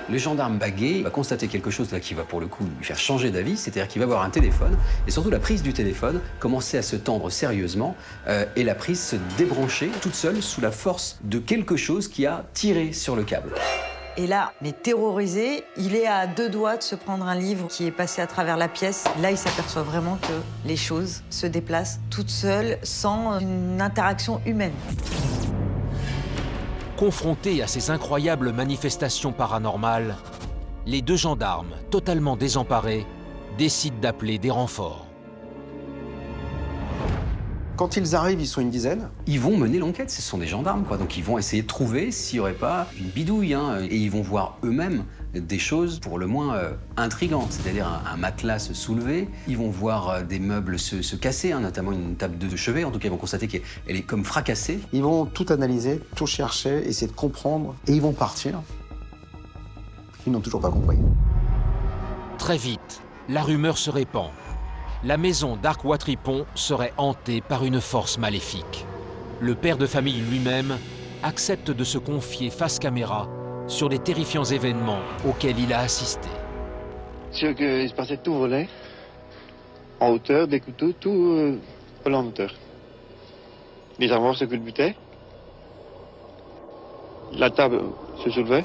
Le gendarme Baguet va constater quelque chose là qui va pour le coup lui faire changer d'avis, c'est-à-dire qu'il va voir un téléphone, et surtout la prise du téléphone commencer à se tendre sérieusement, et la prise se débrancher toute seule sous la force de quelque chose qui a tiré sur le câble. Et là, mais terrorisé, il est à 2 doigts de se prendre un livre qui est passé à travers la pièce. Là, il s'aperçoit vraiment que les choses se déplacent toutes seules, sans une interaction humaine. Confrontés à ces incroyables manifestations paranormales, les 2 gendarmes, totalement désemparés, décident d'appeler des renforts. Quand ils arrivent, ils sont une dizaine. Ils vont mener l'enquête, ce sont des gendarmes, quoi. Donc ils vont essayer de trouver s'il n'y aurait pas une bidouille, hein, et ils vont voir eux-mêmes des choses pour le moins intrigantes, c'est-à-dire un matelas se soulever, ils vont voir des meubles se casser, hein, notamment une table de chevet, en tout cas ils vont constater qu'elle est comme fracassée. Ils vont tout analyser, tout chercher, essayer de comprendre, et ils vont partir. Ils n'ont toujours pas compris. Très vite, la rumeur se répand. La maison d'Arc-Ouatripon serait hantée par une force maléfique. Le père de famille lui-même accepte de se confier face caméra sur les terrifiants événements auxquels il a assisté. Sûr qu'il se passait tout voler, en hauteur, des couteaux, tout volant en hauteur. Les armoires se culbutaient, la table se soulevait.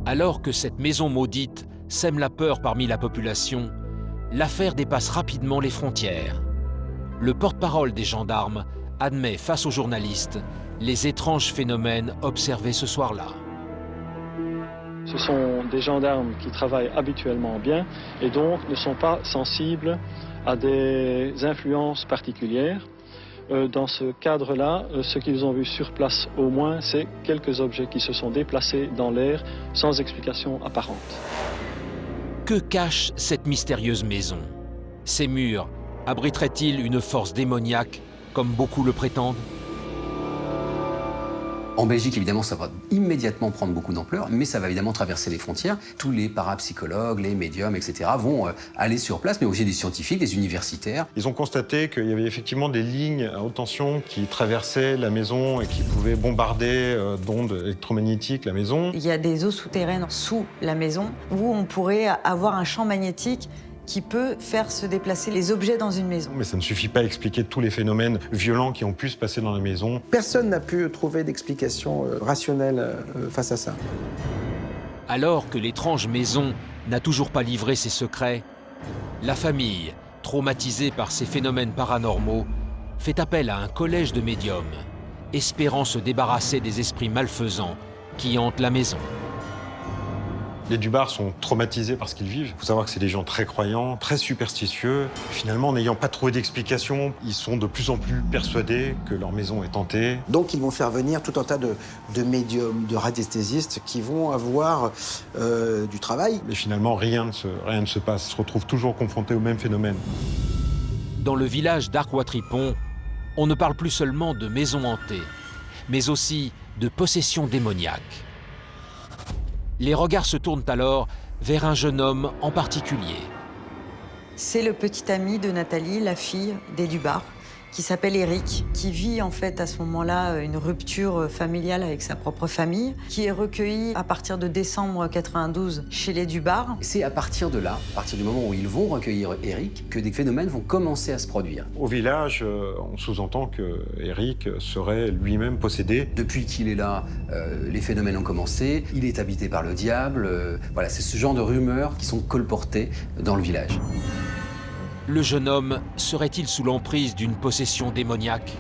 Alors que cette maison maudite sème la peur parmi la population, l'affaire dépasse rapidement les frontières. Le porte-parole des gendarmes admet face aux journalistes les étranges phénomènes observés ce soir-là. Ce sont des gendarmes qui travaillent habituellement bien et donc ne sont pas sensibles à des influences particulières. Dans ce cadre-là, ce qu'ils ont vu sur place au moins, c'est quelques objets qui se sont déplacés dans l'air sans explication apparente. Que cache cette mystérieuse maison? Ces murs abriteraient-ils une force démoniaque, comme beaucoup le prétendent? En Belgique, évidemment, ça va immédiatement prendre beaucoup d'ampleur, mais ça va évidemment traverser les frontières. Tous les parapsychologues, les médiums, etc. vont aller sur place, mais aussi des scientifiques, des universitaires. Ils ont constaté qu'il y avait effectivement des lignes à haute tension qui traversaient la maison et qui pouvaient bombarder d'ondes électromagnétiques la maison. Il y a des eaux souterraines sous la maison où on pourrait avoir un champ magnétique qui peut faire se déplacer les objets dans une maison. Mais ça ne suffit pas à expliquer tous les phénomènes violents qui ont pu se passer dans la maison. Personne n'a pu trouver d'explication rationnelle face à ça. Alors que l'étrange maison n'a toujours pas livré ses secrets, la famille, traumatisée par ces phénomènes paranormaux, fait appel à un collège de médiums, espérant se débarrasser des esprits malfaisants qui hantent la maison. Les Dubar sont traumatisés par ce qu'ils vivent. Il faut savoir que c'est des gens très croyants, très superstitieux. Finalement, n'ayant pas trouvé d'explication, ils sont de plus en plus persuadés que leur maison est hantée. Donc ils vont faire venir tout un tas de médiums, de radiesthésistes qui vont avoir du travail. Mais finalement, rien ne se passe. Ils se retrouvent toujours confrontés au même phénomène. Dans le village d'Arc-Ouatripon, on ne parle plus seulement de maisons hantées, mais aussi de possession démoniaque. Les regards se tournent alors vers un jeune homme en particulier. C'est le petit ami de Nathalie, la fille des Dubar, qui s'appelle Eric, qui vit en fait à ce moment-là une rupture familiale avec sa propre famille, qui est recueilli à partir de décembre 92 chez les Dubar. C'est à partir de là, à partir du moment où ils vont recueillir Eric, que des phénomènes vont commencer à se produire. Au village, on sous-entend que Eric serait lui-même possédé. Depuis qu'il est là, les phénomènes ont commencé. Il est habité par le diable. Voilà, c'est ce genre de rumeurs qui sont colportées dans le village. Le jeune homme serait-il sous l'emprise d'une possession démoniaque?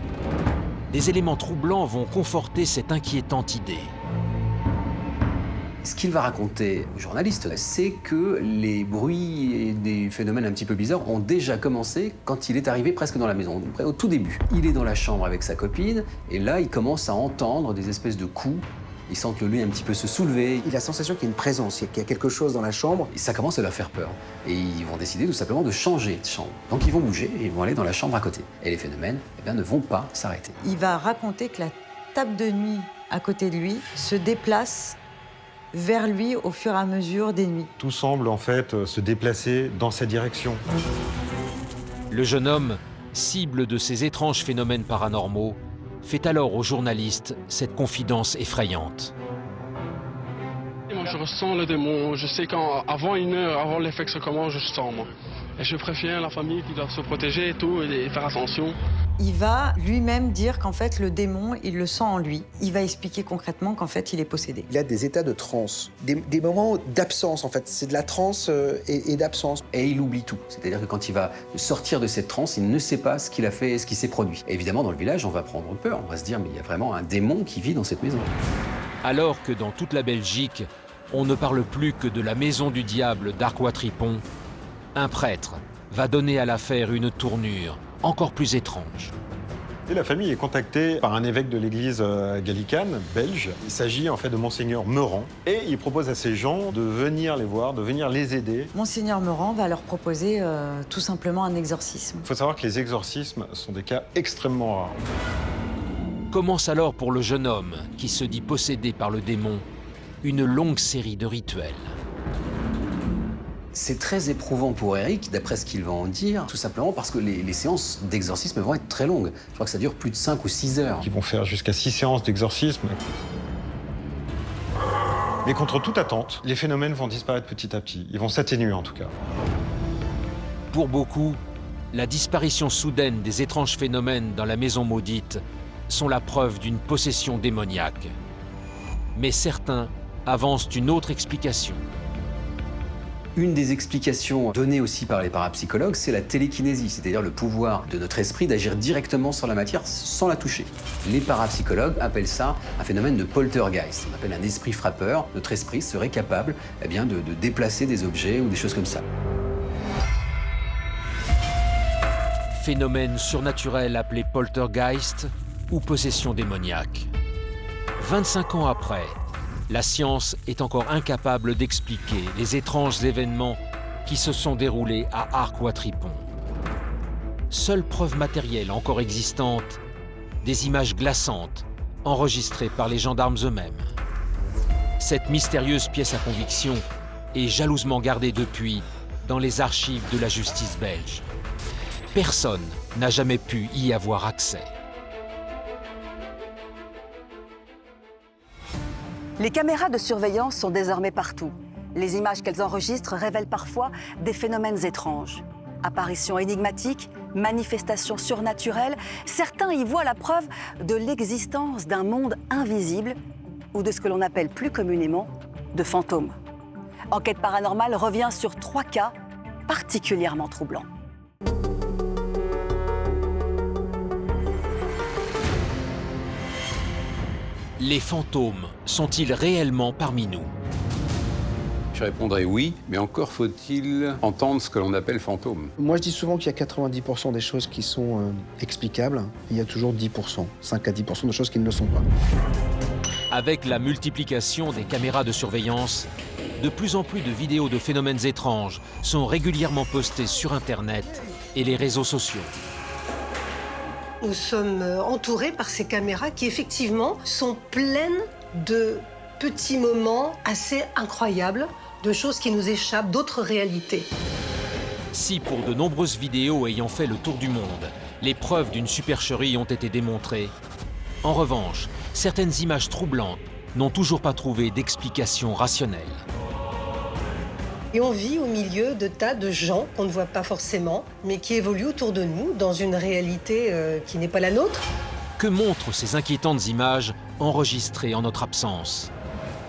Des éléments troublants vont conforter cette inquiétante idée. Ce qu'il va raconter aux journalistes, c'est que les bruits et des phénomènes un petit peu bizarres ont déjà commencé quand il est arrivé presque dans la maison, donc au tout début. Il est dans la chambre avec sa copine, et là, il commence à entendre des espèces de coups. Il sent que le lit un petit peu se soulever. Il a la sensation qu'il y a une présence, qu'il y a quelque chose dans la chambre. Et ça commence à leur faire peur. Et ils vont décider tout simplement de changer de chambre. Donc ils vont bouger et ils vont aller dans la chambre à côté. Et les phénomènes ne vont pas s'arrêter. Il va raconter que la table de nuit à côté de lui se déplace vers lui au fur et à mesure des nuits. Tout semble en fait se déplacer dans sa direction. Le jeune homme, cible de ces étranges phénomènes paranormaux, fait alors aux journalistes cette confidence effrayante. Moi, je ressens le démon. Je sais qu'avant une heure, avant l'effet que ça commence, je sens, moi. Et je préviens la famille qui doit se protéger et tout, et faire attention. Il va lui-même dire qu'en fait, le démon, il le sent en lui. Il va expliquer concrètement qu'en fait, il est possédé. Il a des états de transe, des moments d'absence, en fait. C'est de la transe et d'absence. Et il oublie tout. C'est-à-dire que quand il va sortir de cette transe, il ne sait pas ce qu'il a fait, ce qui s'est produit. Et évidemment, dans le village, on va prendre peur. On va se dire, mais il y a vraiment un démon qui vit dans cette maison. Alors que dans toute la Belgique, on ne parle plus que de la maison du diable d'Arc-Ouatripon, un prêtre va donner à l'affaire une tournure encore plus étranges. Et la famille est contactée par un évêque de l'église gallicane, belge. Il s'agit en fait de Monseigneur Meurant. Et il propose à ces gens de venir les voir, de venir les aider. Monseigneur Meurant va leur proposer tout simplement un exorcisme. Il faut savoir que les exorcismes sont des cas extrêmement rares. Commence alors pour le jeune homme, qui se dit possédé par le démon, une longue série de rituels. C'est très éprouvant pour Eric, d'après ce qu'il va en dire, tout simplement parce que les séances d'exorcisme vont être très longues. Je crois que ça dure plus de 5 ou 6 heures. Ils vont faire jusqu'à 6 séances d'exorcisme. Mais contre toute attente, les phénomènes vont disparaître petit à petit. Ils vont s'atténuer en tout cas. Pour beaucoup, la disparition soudaine des étranges phénomènes dans la maison maudite sont la preuve d'une possession démoniaque. Mais certains avancent une autre explication. Une des explications données aussi par les parapsychologues, c'est la télékinésie, c'est-à-dire le pouvoir de notre esprit d'agir directement sur la matière sans la toucher. Les parapsychologues appellent ça un phénomène de poltergeist. On appelle un esprit frappeur. Notre esprit serait capable de déplacer des objets ou des choses comme ça. Phénomène surnaturel appelé poltergeist ou possession démoniaque. 25 ans après, la science est encore incapable d'expliquer les étranges événements qui se sont déroulés à Arc-Ouatripon. Seule preuve matérielle encore existante, des images glaçantes enregistrées par les gendarmes eux-mêmes. Cette mystérieuse pièce à conviction est jalousement gardée depuis dans les archives de la justice belge. Personne n'a jamais pu y avoir accès. Les caméras de surveillance sont désormais partout. Les images qu'elles enregistrent révèlent parfois des phénomènes étranges. Apparitions énigmatiques, manifestations surnaturelles, certains y voient la preuve de l'existence d'un monde invisible ou de ce que l'on appelle plus communément de fantômes. Enquête paranormale revient sur 3 cas particulièrement troublants. Les fantômes sont-ils réellement parmi nous? Je répondrai oui, mais encore faut-il entendre ce que l'on appelle fantôme. Moi, je dis souvent qu'il y a 90% des choses qui sont explicables. Il y a toujours 10%, 5 à 10% de choses qui ne le sont pas. Avec la multiplication des caméras de surveillance, de plus en plus de vidéos de phénomènes étranges sont régulièrement postées sur Internet et les réseaux sociaux. Nous sommes entourés par ces caméras qui, effectivement, sont pleines de petits moments assez incroyables, de choses qui nous échappent, d'autres réalités. Si pour de nombreuses vidéos ayant fait le tour du monde, les preuves d'une supercherie ont été démontrées, en revanche, certaines images troublantes n'ont toujours pas trouvé d'explication rationnelle. Et on vit au milieu de tas de gens qu'on ne voit pas forcément, mais qui évoluent autour de nous, dans une réalité qui n'est pas la nôtre. Que montrent ces inquiétantes images enregistrées en notre absence?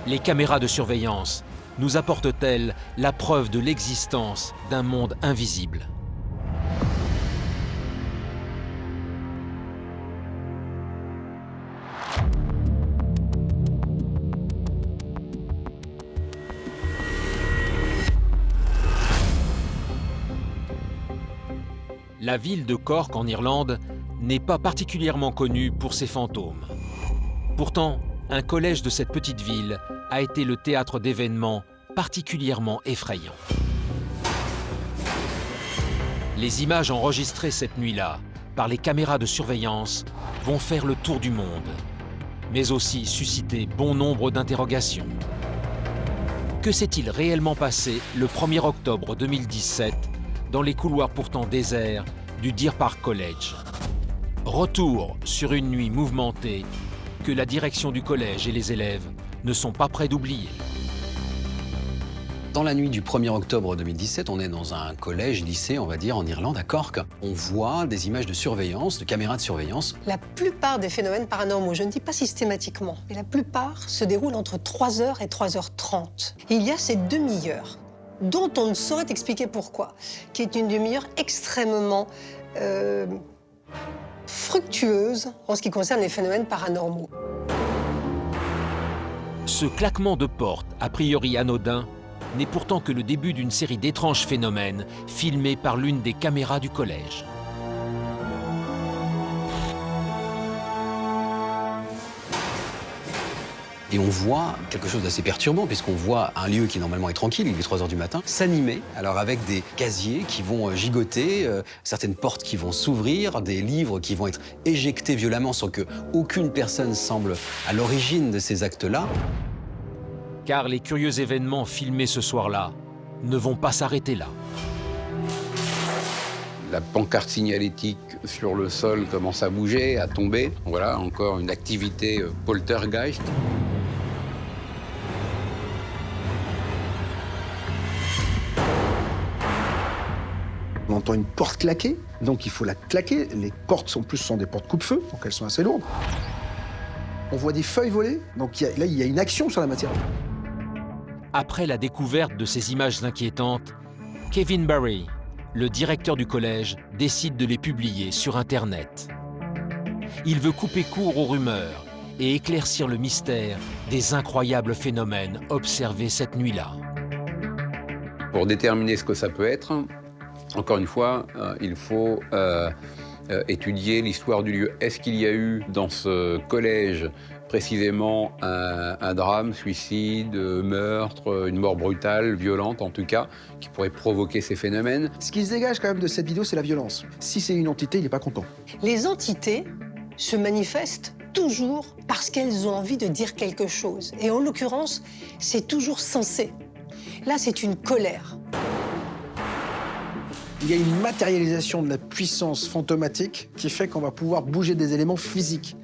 Les caméras de surveillance nous apportent-elles la preuve de l'existence d'un monde invisible? La ville de Cork, en Irlande, n'est pas particulièrement connue pour ses fantômes. Pourtant, un collège de cette petite ville a été le théâtre d'événements particulièrement effrayants. Les images enregistrées cette nuit-là par les caméras de surveillance vont faire le tour du monde, mais aussi susciter bon nombre d'interrogations. Que s'est-il réellement passé le 1er octobre 2017 dans les couloirs pourtant déserts du Deer Park College? Retour sur une nuit mouvementée que la direction du collège et les élèves ne sont pas prêts d'oublier. Dans la nuit du 1er octobre 2017, on est dans un collège-lycée, on va dire, en Irlande, à Cork. On voit des images de surveillance, de caméras de surveillance. La plupart des phénomènes paranormaux, je ne dis pas systématiquement, mais la plupart se déroulent entre 3h et 3h30. Et il y a ces demi-heures dont on ne saurait expliquer pourquoi, qui est une demi-heure extrêmement fructueuse en ce qui concerne les phénomènes paranormaux. Ce claquement de porte, a priori anodin, n'est pourtant que le début d'une série d'étranges phénomènes filmés par l'une des caméras du collège. Et on voit quelque chose d'assez perturbant, puisqu'on voit un lieu qui normalement est tranquille, il est 3 h du matin, s'animer, alors avec des casiers qui vont gigoter, certaines portes qui vont s'ouvrir, des livres qui vont être éjectés violemment sans que aucune personne semble à l'origine de ces actes-là. Car les curieux événements filmés ce soir-là ne vont pas s'arrêter là. La pancarte signalétique sur le sol commence à bouger, à tomber. Voilà, encore une activité poltergeist. On entend une porte claquer, donc il faut la claquer. Les portes sont des portes coupe-feu, donc elles sont assez lourdes. On voit des feuilles voler, donc là il y a une action sur la matière. Après la découverte de ces images inquiétantes, Kevin Barry, le directeur du collège, décide de les publier sur Internet. Il veut couper court aux rumeurs et éclaircir le mystère des incroyables phénomènes observés cette nuit-là. Pour déterminer ce que ça peut être, encore une fois, il faut étudier l'histoire du lieu. Est-ce qu'il y a eu dans ce collège précisément un drame, suicide, meurtre, une mort brutale, violente en tout cas, qui pourrait provoquer ces phénomènes? Ce qui se dégage quand même de cette vidéo, c'est la violence. Si c'est une entité, il n'est pas content. Les entités se manifestent toujours parce qu'elles ont envie de dire quelque chose. Et en l'occurrence, c'est toujours censé. Là, c'est une colère. Il y a une matérialisation de la puissance fantomatique qui fait qu'on va pouvoir bouger des éléments physiques.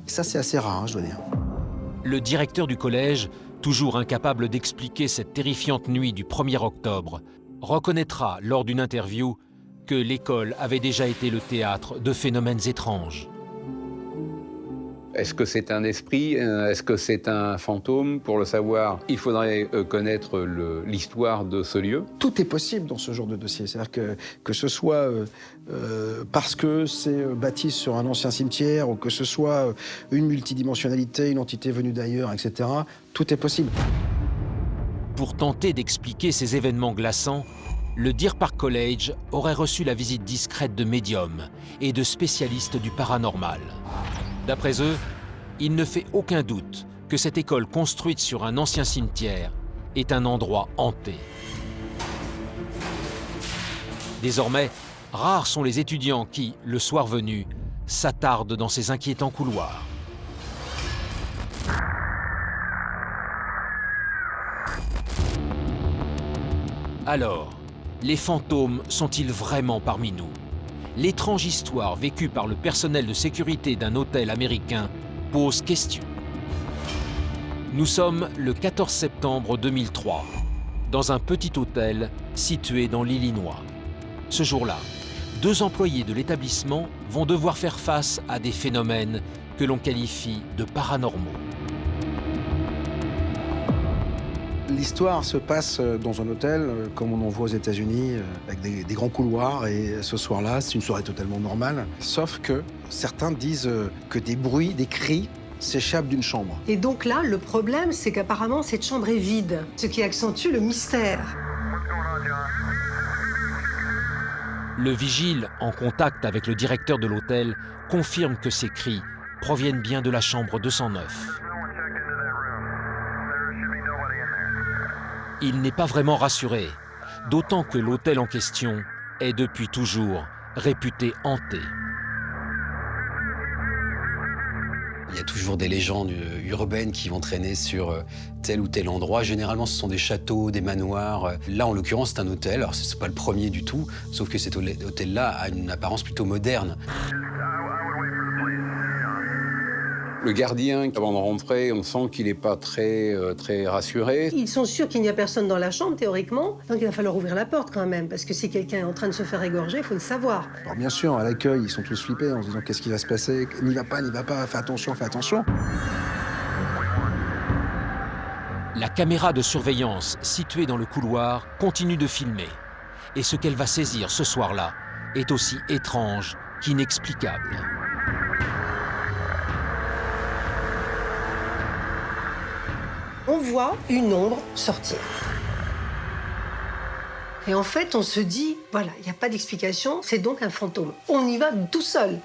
Ça, c'est assez rare, je dois dire. Le directeur du collège, toujours incapable d'expliquer cette terrifiante nuit du 1er octobre, reconnaîtra lors d'une interview que l'école avait déjà été le théâtre de phénomènes étranges. Est-ce que c'est un esprit? Est-ce que c'est un fantôme? Pour le savoir, il faudrait connaître l'histoire de ce lieu. Tout est possible dans ce genre de dossier. C'est-à-dire que ce soit parce que c'est bâti sur un ancien cimetière ou que ce soit une multidimensionnalité, une entité venue d'ailleurs, etc. Tout est possible. Pour tenter d'expliquer ces événements glaçants, le Deer Park College aurait reçu la visite discrète de médiums et de spécialistes du paranormal. D'après eux, il ne fait aucun doute que cette école construite sur un ancien cimetière est un endroit hanté. Désormais, rares sont les étudiants qui, le soir venu, s'attardent dans ces inquiétants couloirs. Alors, les fantômes sont-ils vraiment parmi nous? L'étrange histoire vécue par le personnel de sécurité d'un hôtel américain pose question. Nous sommes le 14 septembre 2003, dans un petit hôtel situé dans l'Illinois. Ce jour-là, 2 employés de l'établissement vont devoir faire face à des phénomènes que l'on qualifie de paranormaux. L'histoire se passe dans un hôtel, comme on en voit aux États-Unis, avec des grands couloirs. Et ce soir-là, c'est une soirée totalement normale. Sauf que certains disent que des bruits, des cris s'échappent d'une chambre. Et donc là, le problème, c'est qu'apparemment, cette chambre est vide, ce qui accentue le mystère. Le vigile, en contact avec le directeur de l'hôtel, confirme que ces cris proviennent bien de la chambre 209. Il n'est pas vraiment rassuré, d'autant que l'hôtel en question est depuis toujours réputé hanté. Il y a toujours des légendes urbaines qui vont traîner sur tel ou tel endroit. Généralement, ce sont des châteaux, des manoirs. Là, en l'occurrence, c'est un hôtel. Alors, ce n'est pas le premier du tout, sauf que cet hôtel-là a une apparence plutôt moderne. Le gardien, avant de rentrer, on sent qu'il n'est pas très rassuré. Ils sont sûrs qu'il n'y a personne dans la chambre, théoriquement. Donc il va falloir ouvrir la porte quand même, parce que si quelqu'un est en train de se faire égorger, il faut le savoir. Alors bien sûr, à l'accueil, ils sont tous flippés en se disant qu'est-ce qui va se passer? N'y va pas, fais attention, fais attention. La caméra de surveillance située dans le couloir continue de filmer. Et ce qu'elle va saisir ce soir-là est aussi étrange qu'inexplicable. On voit une ombre sortir. Et en fait, on se dit, voilà, il n'y a pas d'explication, c'est donc un fantôme. On y va tout seul.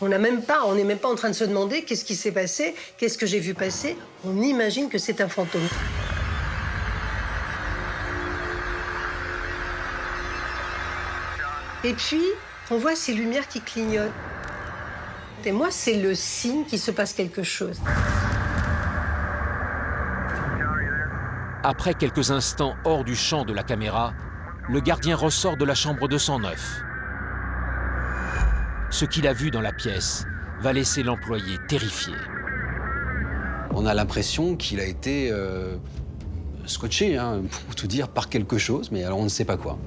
On n'est même pas en train de se demander qu'est-ce qui s'est passé, qu'est-ce que j'ai vu passer. On imagine que c'est un fantôme. Et puis, on voit ces lumières qui clignotent. Et moi, c'est le signe qu'il se passe quelque chose. Après quelques instants hors du champ de la caméra, le gardien ressort de la chambre 209. Ce qu'il a vu dans la pièce va laisser l'employé terrifié. On a l'impression qu'il a été scotché, hein, pour tout dire, par quelque chose, mais alors on ne sait pas quoi.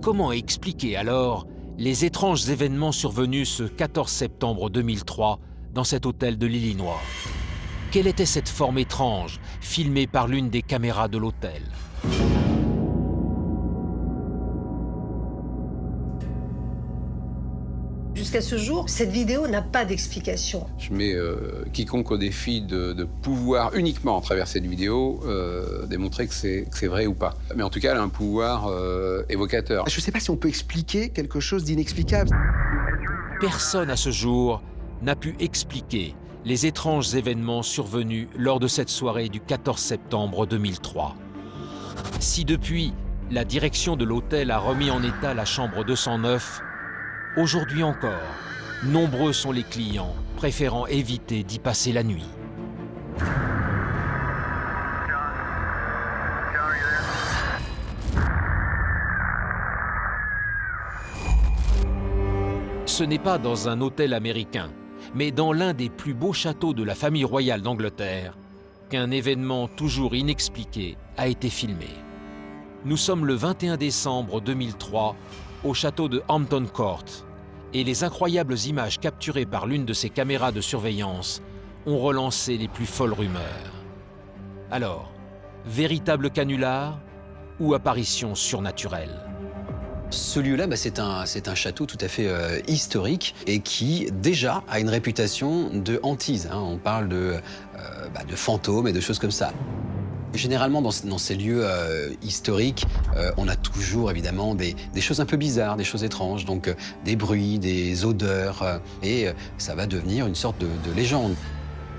Comment expliquer alors les étranges événements survenus ce 14 septembre 2003 dans cet hôtel de l'Illinois? Quelle était cette forme étrange filmée par l'une des caméras de l'hôtel? Jusqu'à ce jour, cette vidéo n'a pas d'explication. Je mets quiconque au défi de pouvoir uniquement, à travers cette vidéo, démontrer que c'est vrai ou pas. Mais en tout cas, elle a un pouvoir évocateur. Je ne sais pas si on peut expliquer quelque chose d'inexplicable. Personne à ce jour n'a pu expliquer les étranges événements survenus lors de cette soirée du 14 septembre 2003. Si depuis, la direction de l'hôtel a remis en état la chambre 209, aujourd'hui encore, nombreux sont les clients préférant éviter d'y passer la nuit. Ce n'est pas dans un hôtel américain, mais dans l'un des plus beaux châteaux de la famille royale d'Angleterre qu'un événement toujours inexpliqué a été filmé. Nous sommes le 21 décembre 2003 au château de Hampton Court, et les incroyables images capturées par l'une de ces caméras de surveillance ont relancé les plus folles rumeurs. Alors, véritable canular ou apparition surnaturelle? Ce lieu-là, c'est un château tout à fait historique et qui, déjà, a une réputation de hantise. Hein. On parle de fantômes et de choses comme ça. Généralement, dans ces lieux historiques, on a toujours, évidemment, des choses un peu bizarres, des choses étranges, donc des bruits, des odeurs, et ça va devenir une sorte de légende.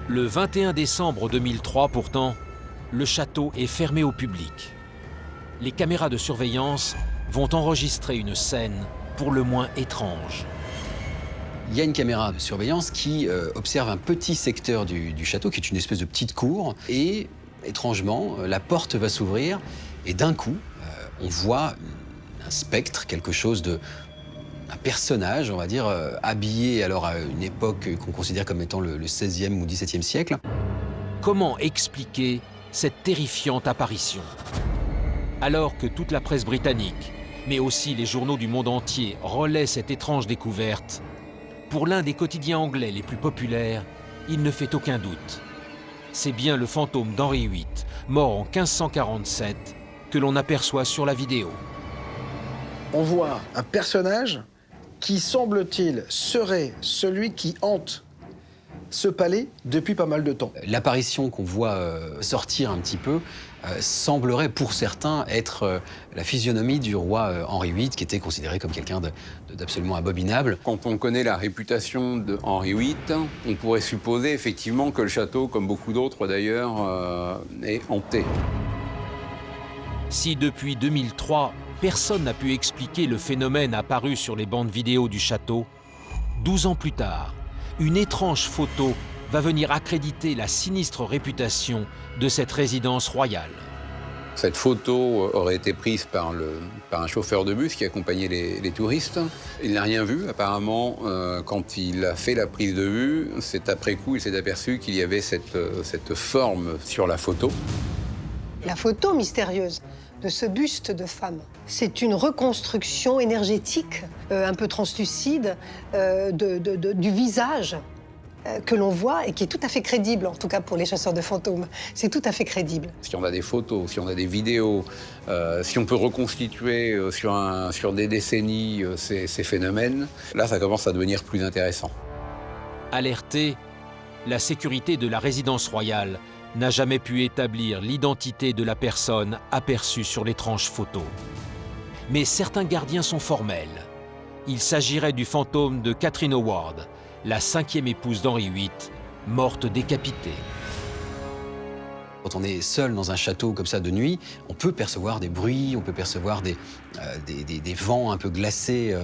Le 21 décembre 2003, pourtant, le château est fermé au public. Les caméras de surveillance vont enregistrer une scène pour le moins étrange. Il y a une caméra de surveillance qui observe un petit secteur du château, qui est une espèce de petite cour, et étrangement, la porte va s'ouvrir, et d'un coup, on voit un spectre, quelque chose un personnage, on va dire, habillé alors à une époque qu'on considère comme étant le 16e ou 17e siècle. Comment expliquer cette terrifiante apparition? Alors que toute la presse britannique, mais aussi les journaux du monde entier relaient cette étrange découverte, pour l'un des quotidiens anglais les plus populaires, il ne fait aucun doute. C'est bien le fantôme d'Henri VIII, mort en 1547, que l'on aperçoit sur la vidéo. On voit un personnage qui, semble-t-il, serait celui qui hante ce palais depuis pas mal de temps. L'apparition qu'on voit sortir un petit peu semblerait pour certains être la physionomie du roi Henri VIII, qui était considéré comme quelqu'un d'absolument abominable. Quand on connaît la réputation de Henri VIII, on pourrait supposer effectivement que le château, comme beaucoup d'autres d'ailleurs, est hanté. Si depuis 2003, personne n'a pu expliquer le phénomène apparu sur les bandes vidéo du château, 12 ans plus tard, une étrange photo va venir accréditer la sinistre réputation de cette résidence royale. Cette photo aurait été prise par un chauffeur de bus qui accompagnait les touristes. Il n'a rien vu, apparemment, quand il a fait la prise de vue. C'est après coup, il s'est aperçu qu'il y avait cette forme sur la photo. La photo mystérieuse de ce buste de femme, c'est une reconstruction énergétique, un peu translucide, du visage que l'on voit et qui est tout à fait crédible, en tout cas pour les chasseurs de fantômes. C'est tout à fait crédible. Si on a des photos, si on a des vidéos, si on peut reconstituer sur des décennies ces phénomènes, là, ça commence à devenir plus intéressant. Alertée, la sécurité de la résidence royale n'a jamais pu établir l'identité de la personne aperçue sur l'étrange photo. Mais certains gardiens sont formels. Il s'agirait du fantôme de Catherine Howard, la 5e épouse d'Henri VIII, morte décapitée. Quand on est seul dans un château comme ça de nuit, on peut percevoir des bruits, on peut percevoir des vents un peu glacés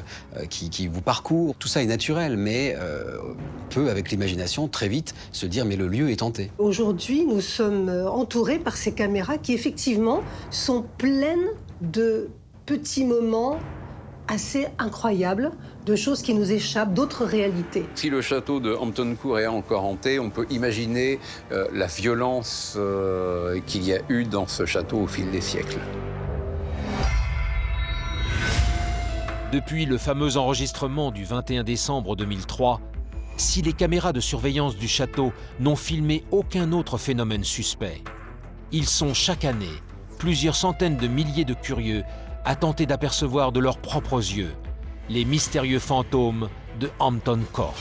qui vous parcourent. Tout ça est naturel, mais on peut, avec l'imagination, très vite se dire « mais le lieu est hanté ». Aujourd'hui, nous sommes entourés par ces caméras qui, effectivement, sont pleines de petits moments assez incroyables, de choses qui nous échappent, d'autres réalités. Si le château de Hampton Court est encore hanté, on peut imaginer la violence qu'il y a eu dans ce château au fil des siècles. Depuis le fameux enregistrement du 21 décembre 2003, si les caméras de surveillance du château n'ont filmé aucun autre phénomène suspect, ils sont chaque année plusieurs centaines de milliers de curieux à tenter d'apercevoir de leurs propres yeux les mystérieux fantômes de Hampton Court.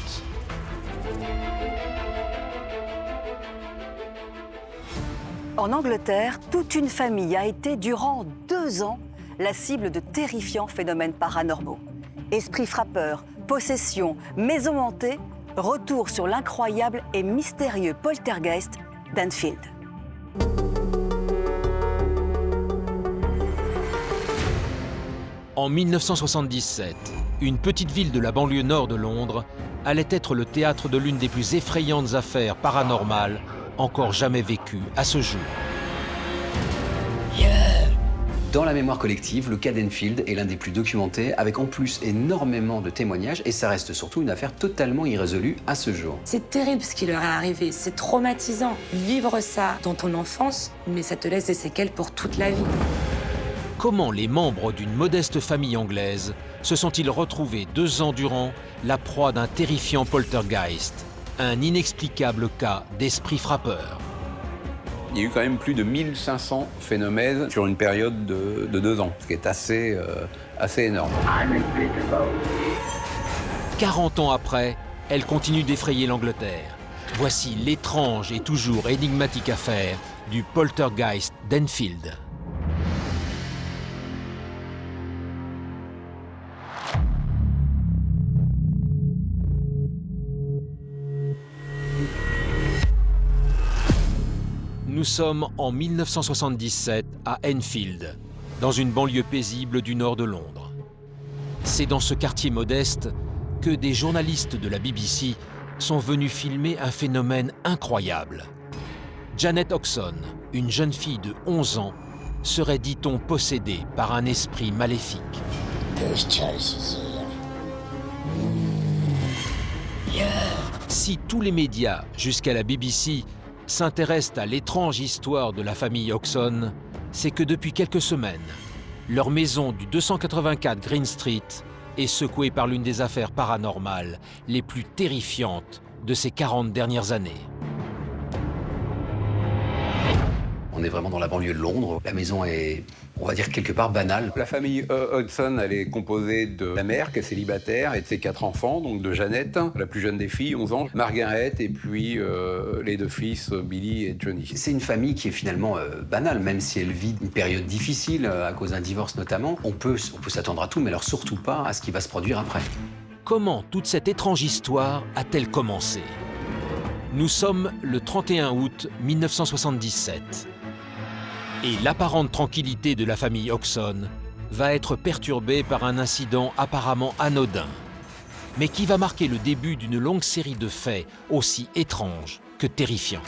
En Angleterre, toute une famille a été durant 2 ans la cible de terrifiants phénomènes paranormaux. Esprits frappeurs, possessions, maisons hantées, retour sur l'incroyable et mystérieux poltergeist d'Enfield. En 1977, une petite ville de la banlieue nord de Londres allait être le théâtre de l'une des plus effrayantes affaires paranormales encore jamais vécues à ce jour. Dans la mémoire collective, le cas d'Enfield est l'un des plus documentés, avec en plus énormément de témoignages, et ça reste surtout une affaire totalement irrésolue à ce jour. C'est terrible ce qui leur est arrivé, c'est traumatisant. Vivre ça dans ton enfance, mais ça te laisse des séquelles pour toute la vie. Comment les membres d'une modeste famille anglaise se sont-ils retrouvés 2 ans durant la proie d'un terrifiant poltergeist, un inexplicable cas d'esprit frappeur? Il y a eu quand même plus de 1500 phénomènes sur une période de 2 ans, ce qui est assez énorme. 40 ans après, elle continue d'effrayer l'Angleterre. Voici l'étrange et toujours énigmatique affaire du poltergeist d'Enfield. Nous sommes en 1977 à Enfield, dans une banlieue paisible du nord de Londres. C'est dans ce quartier modeste que des journalistes de la BBC sont venus filmer un phénomène incroyable. Janet Oxon, une jeune fille de 11 ans, serait, dit-on, possédée par un esprit maléfique. Si tous les médias, jusqu'à la BBC, s'intéressent à l'étrange histoire de la famille Oxon, c'est que depuis quelques semaines, leur maison du 284 Green Street est secouée par l'une des affaires paranormales les plus terrifiantes de ces 40 dernières années. On est vraiment dans la banlieue de Londres. La maison est, on va dire, quelque part banale. La famille Hodgson, elle est composée de la mère, qui est célibataire, et de ses 4 enfants, donc de Jeannette, la plus jeune des filles, 11 ans, Margaret, et puis les 2 fils, Billy et Johnny. C'est une famille qui est finalement banale, même si elle vit une période difficile, à cause d'un divorce notamment. On peut s'attendre à tout, mais alors surtout pas à ce qui va se produire après. Comment toute cette étrange histoire a-t-elle commencé? Nous sommes le 31 août 1977. Et l'apparente tranquillité de la famille Oxon va être perturbée par un incident apparemment anodin, mais qui va marquer le début d'une longue série de faits aussi étranges que terrifiants.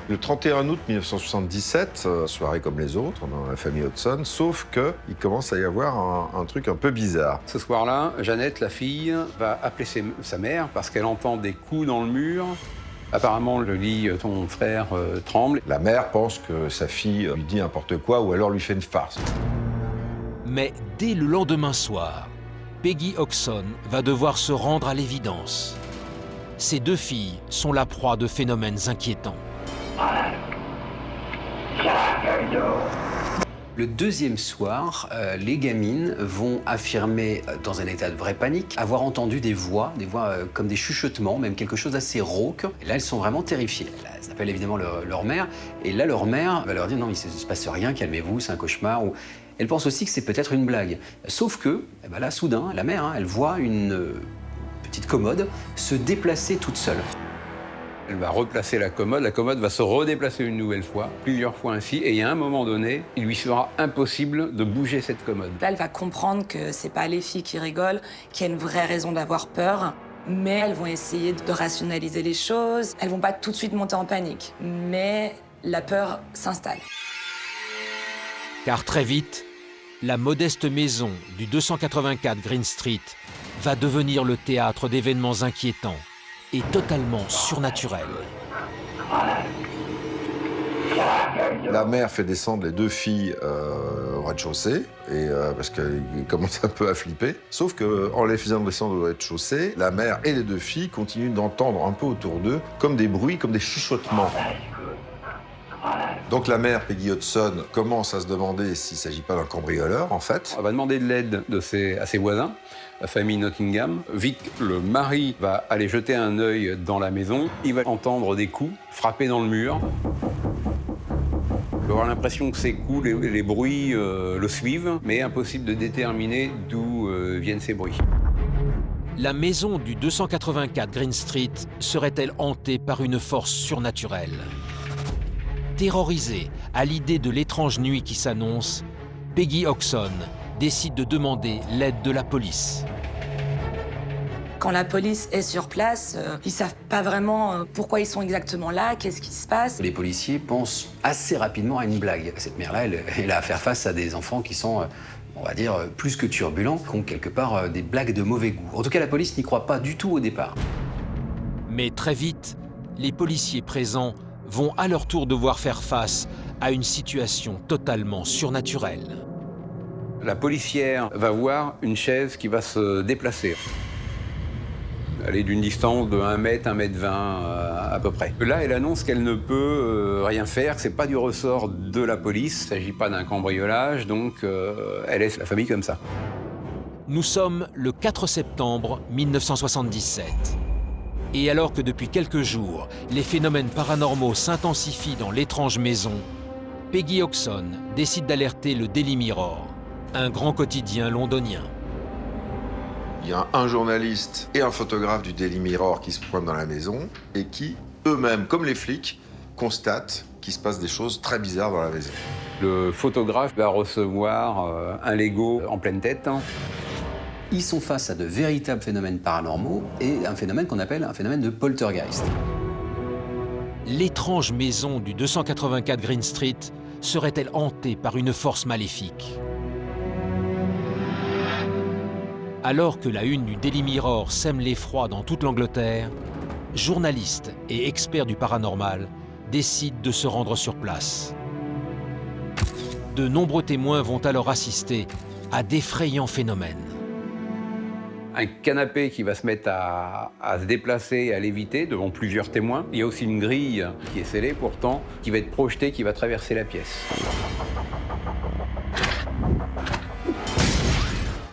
Le 31 août 1977, soirée comme les autres dans la famille Hodgson, sauf qu'il commence à y avoir un truc un peu bizarre. Ce soir-là, Jeannette, la fille, va appeler sa mère parce qu'elle entend des coups dans le mur. Apparemment, le lit, ton frère tremble. La mère pense que sa fille lui dit n'importe quoi ou alors lui fait une farce. Mais dès le lendemain soir, Peggy Oxon va devoir se rendre à l'évidence. ces deux filles sont la proie de phénomènes inquiétants. Le deuxième soir, les gamines vont affirmer, dans un état de vraie panique, avoir entendu des voix comme des chuchotements, même quelque chose d'assez rauque. Et là, elles sont vraiment terrifiées. Elles appellent évidemment leur mère, et là, leur mère va leur dire « Non, il ne se passe rien, calmez-vous, c'est un cauchemar ». Elle pense aussi que c'est peut-être une blague. Sauf que, là, soudain, la mère, elle voit une petite commode se déplacer toute seule. Elle va replacer la commode va se redéplacer une nouvelle fois, plusieurs fois ainsi, et à un moment donné, il lui sera impossible de bouger cette commode. Là, elle va comprendre que c'est pas les filles qui rigolent, qu'il y a une vraie raison d'avoir peur, mais elles vont essayer de rationaliser les choses. Elles vont pas tout de suite monter en panique, mais la peur s'installe. Car très vite, la modeste maison du 284 Green Street va devenir le théâtre d'événements inquiétants et totalement surnaturels. La mère fait descendre les deux filles au rez-de-chaussée, parce qu'elles commencent un peu à flipper. Sauf qu'en les faisant descendre au rez-de-chaussée, la mère et les deux filles continuent d'entendre un peu autour d'eux comme des bruits, comme des chuchotements. Donc la mère, Peggy Hudson, commence à se demander s'il ne s'agit pas d'un cambrioleur, en fait. Elle va demander de l'aide à ses voisins, la famille Nottingham. Vite, le mari va aller jeter un œil dans la maison. Il va entendre des coups frapper dans le mur. Il va avoir l'impression que ces coups, les bruits le suivent, mais impossible de déterminer d'où viennent ces bruits. La maison du 284 Green Street serait-elle hantée par une force surnaturelle ? Terrorisée à l'idée de l'étrange nuit qui s'annonce, Peggy Oxon décide de demander l'aide de la police. Quand la police est sur place, ils savent pas vraiment pourquoi ils sont exactement là, qu'est-ce qui se passe. Les policiers pensent assez rapidement à une blague. Cette mère-là, elle a à faire face à des enfants qui sont, on va dire, plus que turbulents, qui ont quelque part des blagues de mauvais goût. En tout cas, la police n'y croit pas du tout au départ. Mais très vite, les policiers présents vont à leur tour devoir faire face à une situation totalement surnaturelle. La policière va voir une chaise qui va se déplacer. Elle est d'une distance de 1 mètre, 1 mètre 20 à peu près. Là, elle annonce qu'elle ne peut rien faire, que c'est pas du ressort de la police, il ne s'agit pas d'un cambriolage, donc elle laisse la famille comme ça. Nous sommes le 4 septembre 1977. Et alors que depuis quelques jours, les phénomènes paranormaux s'intensifient dans l'étrange maison, Peggy Oxon décide d'alerter le Daily Mirror, un grand quotidien londonien. Il y a un journaliste et un photographe du Daily Mirror qui se pointent dans la maison et qui, eux-mêmes, comme les flics, constatent qu'il se passe des choses très bizarres dans la maison. Le photographe va recevoir un Lego en pleine tête. Ils sont face à de véritables phénomènes paranormaux et un phénomène qu'on appelle un phénomène de poltergeist. L'étrange maison du 284 Green Street serait-elle hantée par une force maléfique? Alors que la une du Daily Mirror sème l'effroi dans toute l'Angleterre, journalistes et experts du paranormal décident de se rendre sur place. De nombreux témoins vont alors assister à d'effrayants phénomènes. Un canapé qui va se mettre à se déplacer et à léviter devant plusieurs témoins. Il y a aussi une grille qui est scellée pourtant, qui va être projetée, qui va traverser la pièce.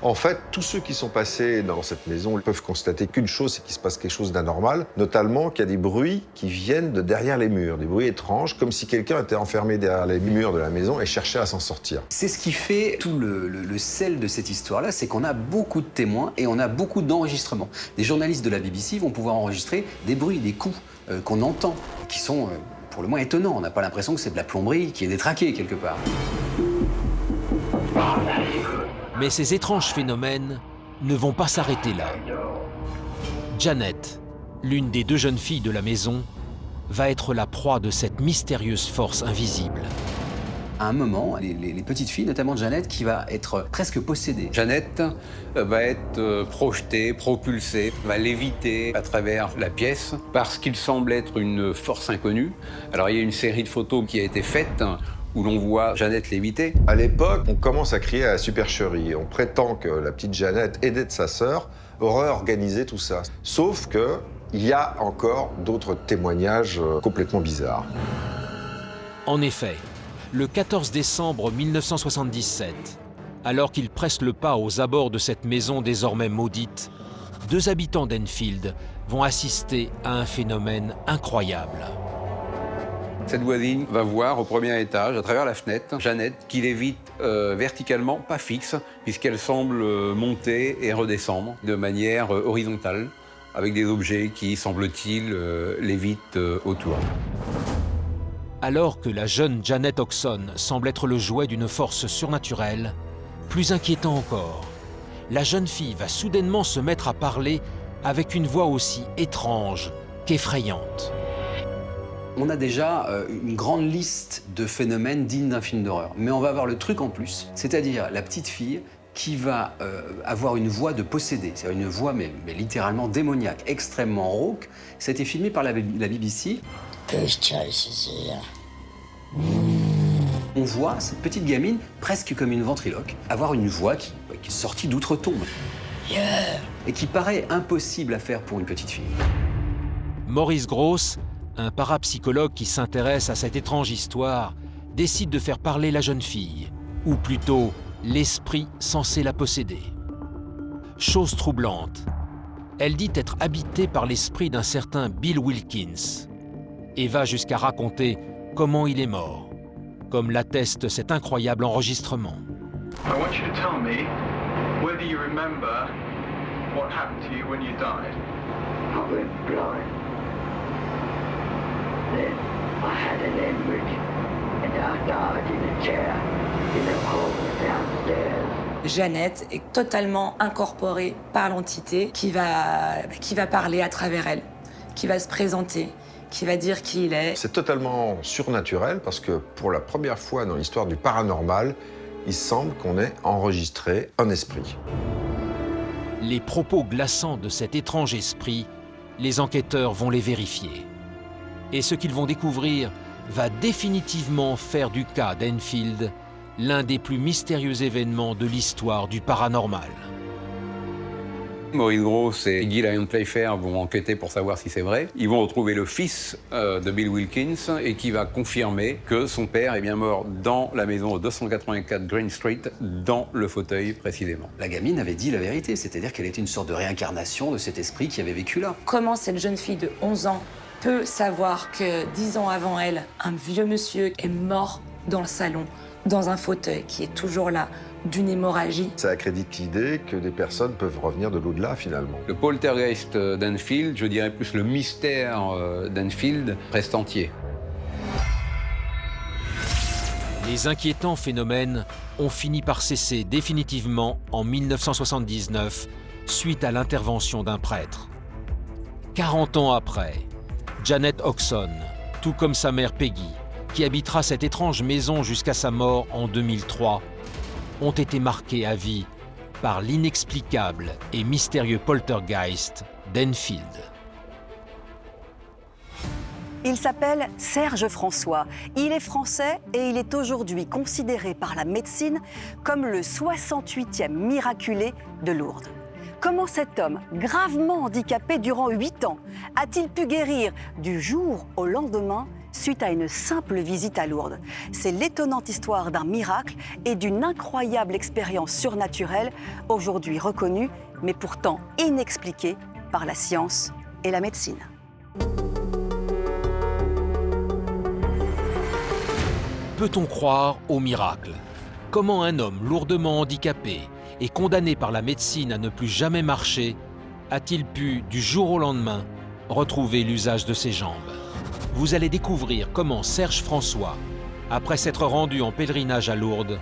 En fait, tous ceux qui sont passés dans cette maison peuvent constater qu'une chose, c'est qu'il se passe quelque chose d'anormal, notamment qu'il y a des bruits qui viennent de derrière les murs, des bruits étranges, comme si quelqu'un était enfermé derrière les murs de la maison et cherchait à s'en sortir. C'est ce qui fait tout le sel de cette histoire-là, c'est qu'on a beaucoup de témoins et on a beaucoup d'enregistrements. Des journalistes de la BBC vont pouvoir enregistrer des bruits, des coups qu'on entend, qui sont pour le moins étonnants. On n'a pas l'impression que c'est de la plomberie qui est détraquée quelque part. Mais ces étranges phénomènes ne vont pas s'arrêter là. Janet, l'une des deux jeunes filles de la maison, va être la proie de cette mystérieuse force invisible. À un moment, les petites filles, notamment Janet, qui va être presque possédée. Janet va être projetée, propulsée, va léviter à travers la pièce parce qu'il semble être une force inconnue. Alors il y a une série de photos qui a été faite où l'on voit Janet léviter. À l'époque, on commence à crier à la supercherie. On prétend que la petite Janet, aidée de sa sœur, aurait organisé tout ça. Sauf que il y a encore d'autres témoignages complètement bizarres. En effet, le 14 décembre 1977, alors qu'ils pressent le pas aux abords de cette maison désormais maudite, 2 habitants d'Enfield vont assister à un phénomène incroyable. Cette voisine va voir au premier étage, à travers la fenêtre, Jeannette qui lévite verticalement, pas fixe, puisqu'elle semble monter et redescendre de manière horizontale, avec des objets qui, semble-t-il, lévitent autour. Alors que la jeune Janet Oxon semble être le jouet d'une force surnaturelle, plus inquiétant encore, la jeune fille va soudainement se mettre à parler avec une voix aussi étrange qu'effrayante. On a déjà une grande liste de phénomènes dignes d'un film d'horreur. Mais on va avoir le truc en plus, c'est-à-dire la petite fille qui va avoir une voix de possédée, c'est-à-dire une voix mais littéralement démoniaque, extrêmement rauque. Ça a été filmé par la BBC. On voit cette petite gamine, presque comme une ventriloque, avoir une voix qui est sortie d'outre-tombe. Et qui paraît impossible à faire pour une petite fille. Maurice Grosse, un parapsychologue qui s'intéresse à cette étrange histoire, décide de faire parler la jeune fille, ou plutôt l'esprit censé la posséder. Chose troublante, elle dit être habitée par l'esprit d'un certain Bill Wilkins, et va jusqu'à raconter comment il est mort, comme l'atteste cet incroyable enregistrement. I want you to tell me whether you remember what happened to you when you died. I went blind. Then I had an hemorrhage and I died in a chair in a hole downstairs. Jeannette est totalement incorporée par l'entité qui va parler à travers elle, qui va se présenter, qui va dire qui il est. C'est totalement surnaturel parce que pour la première fois dans l'histoire du paranormal, il semble qu'on ait enregistré un esprit. Les propos glaçants de cet étrange esprit, les enquêteurs vont les vérifier. Et ce qu'ils vont découvrir va définitivement faire du cas d'Enfield l'un des plus mystérieux événements de l'histoire du paranormal. Maurice Grosse et Guy Lyon Playfair vont enquêter pour savoir si c'est vrai. Ils vont retrouver le fils de Bill Wilkins et qui va confirmer que son père est bien mort dans la maison au 284 Green Street, dans le fauteuil précisément. La gamine avait dit la vérité, c'est-à-dire qu'elle était une sorte de réincarnation de cet esprit qui avait vécu là. Comment cette jeune fille de 11 ans peut savoir que 10 ans avant elle, un vieux monsieur est mort dans le salon, dans un fauteuil qui est toujours là, d'une hémorragie. Ça accrédite l'idée que des personnes peuvent revenir de l'au-delà, finalement. Le poltergeist d'Enfield, je dirais plus le mystère d'Enfield, reste entier. Les inquiétants phénomènes ont fini par cesser définitivement en 1979, suite à l'intervention d'un prêtre. 40 ans après, Janet Oxon, tout comme sa mère Peggy, qui habitera cette étrange maison jusqu'à sa mort en 2003, ont été marqués à vie par l'inexplicable et mystérieux poltergeist d'Enfield. Il s'appelle Serge François. Il est français et il est aujourd'hui considéré par la médecine comme le 68e miraculé de Lourdes. Comment cet homme, gravement handicapé durant 8 ans, a-t-il pu guérir du jour au lendemain suite à une simple visite à Lourdes? C'est l'étonnante histoire d'un miracle et d'une incroyable expérience surnaturelle, aujourd'hui reconnue, mais pourtant inexpliquée par la science et la médecine. Peut-on croire au miracle? Comment un homme lourdement handicapé et condamné par la médecine à ne plus jamais marcher a-t-il pu, du jour au lendemain, retrouver l'usage de ses jambes? Vous allez découvrir comment Serge François, après s'être rendu en pèlerinage à Lourdes,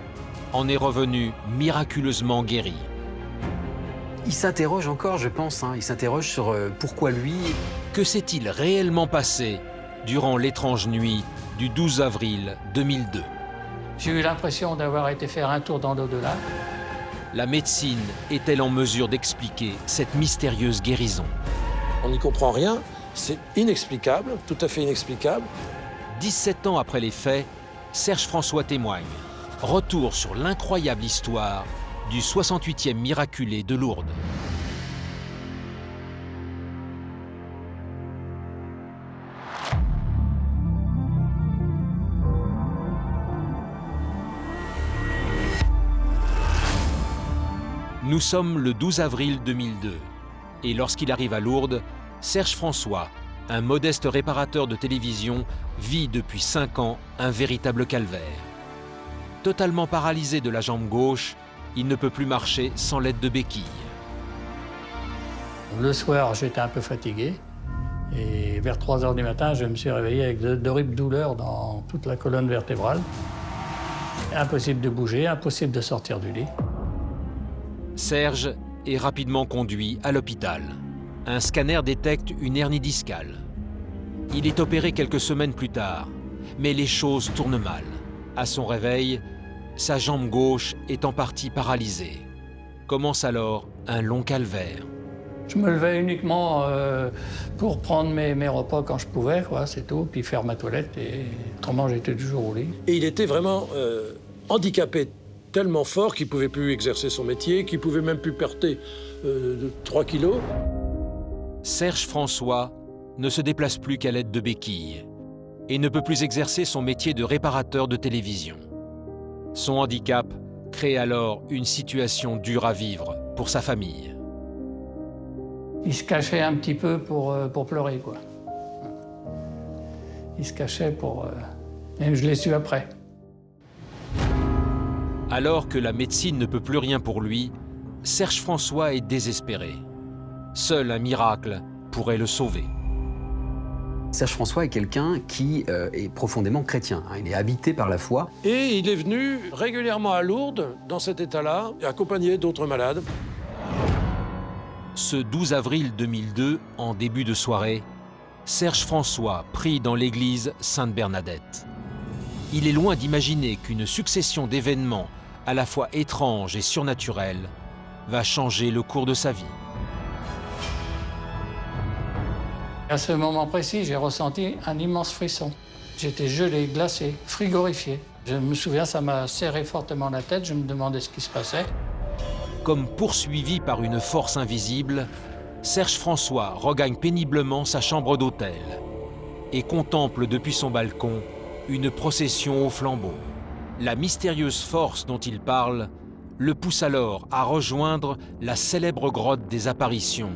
en est revenu miraculeusement guéri. Il s'interroge encore, je pense, il s'interroge sur pourquoi lui... Que s'est-il réellement passé durant l'étrange nuit du 12 avril 2002? J'ai eu l'impression d'avoir été faire un tour dans l'au-delà. La médecine est-elle en mesure d'expliquer cette mystérieuse guérison? On n'y comprend rien, c'est inexplicable, tout à fait inexplicable. 17 ans après les faits, Serge François témoigne. Retour sur l'incroyable histoire du 68e miraculé de Lourdes. Nous sommes le 12 avril 2002 et lorsqu'il arrive à Lourdes, Serge François, un modeste réparateur de télévision, vit depuis 5 ans un véritable calvaire. Totalement paralysé de la jambe gauche, il ne peut plus marcher sans l'aide de béquilles. Le soir, j'étais un peu fatigué. Et vers 3 h du matin, je me suis réveillé avec d'horribles douleurs dans toute la colonne vertébrale. Impossible de bouger, impossible de sortir du lit. Serge est rapidement conduit à l'hôpital. Un scanner détecte une hernie discale. Il est opéré quelques semaines plus tard, mais les choses tournent mal. À son réveil, sa jambe gauche est en partie paralysée. Commence alors un long calvaire. Je me levais uniquement pour prendre mes repas quand je pouvais, c'est tout, puis faire ma toilette, et autrement j'étais toujours au lit. Et il était vraiment handicapé, tellement fort qu'il ne pouvait plus exercer son métier, qu'il ne pouvait même plus porter 3 kilos. Serge François ne se déplace plus qu'à l'aide de béquilles et ne peut plus exercer son métier de réparateur de télévision. Son handicap crée alors une situation dure à vivre pour sa famille. Il se cachait un petit peu pour pleurer, quoi. Il se cachait pour... Et je l'ai su après. Alors que la médecine ne peut plus rien pour lui, Serge François est désespéré. Seul un miracle pourrait le sauver. Serge François est quelqu'un qui est profondément chrétien. Il est habité par la foi. Et il est venu régulièrement à Lourdes, dans cet état-là, accompagné d'autres malades. Ce 12 avril 2002, en début de soirée, Serge François prie dans l'église Sainte-Bernadette. Il est loin d'imaginer qu'une succession d'événements à la fois étranges et surnaturels va changer le cours de sa vie. À ce moment précis, j'ai ressenti un immense frisson. J'étais gelé, glacé, frigorifié. Je me souviens, ça m'a serré fortement la tête, je me demandais ce qui se passait. Comme poursuivi par une force invisible, Serge François regagne péniblement sa chambre d'hôtel et contemple depuis son balcon une procession au flambeau. La mystérieuse force dont il parle le pousse alors à rejoindre la célèbre grotte des apparitions,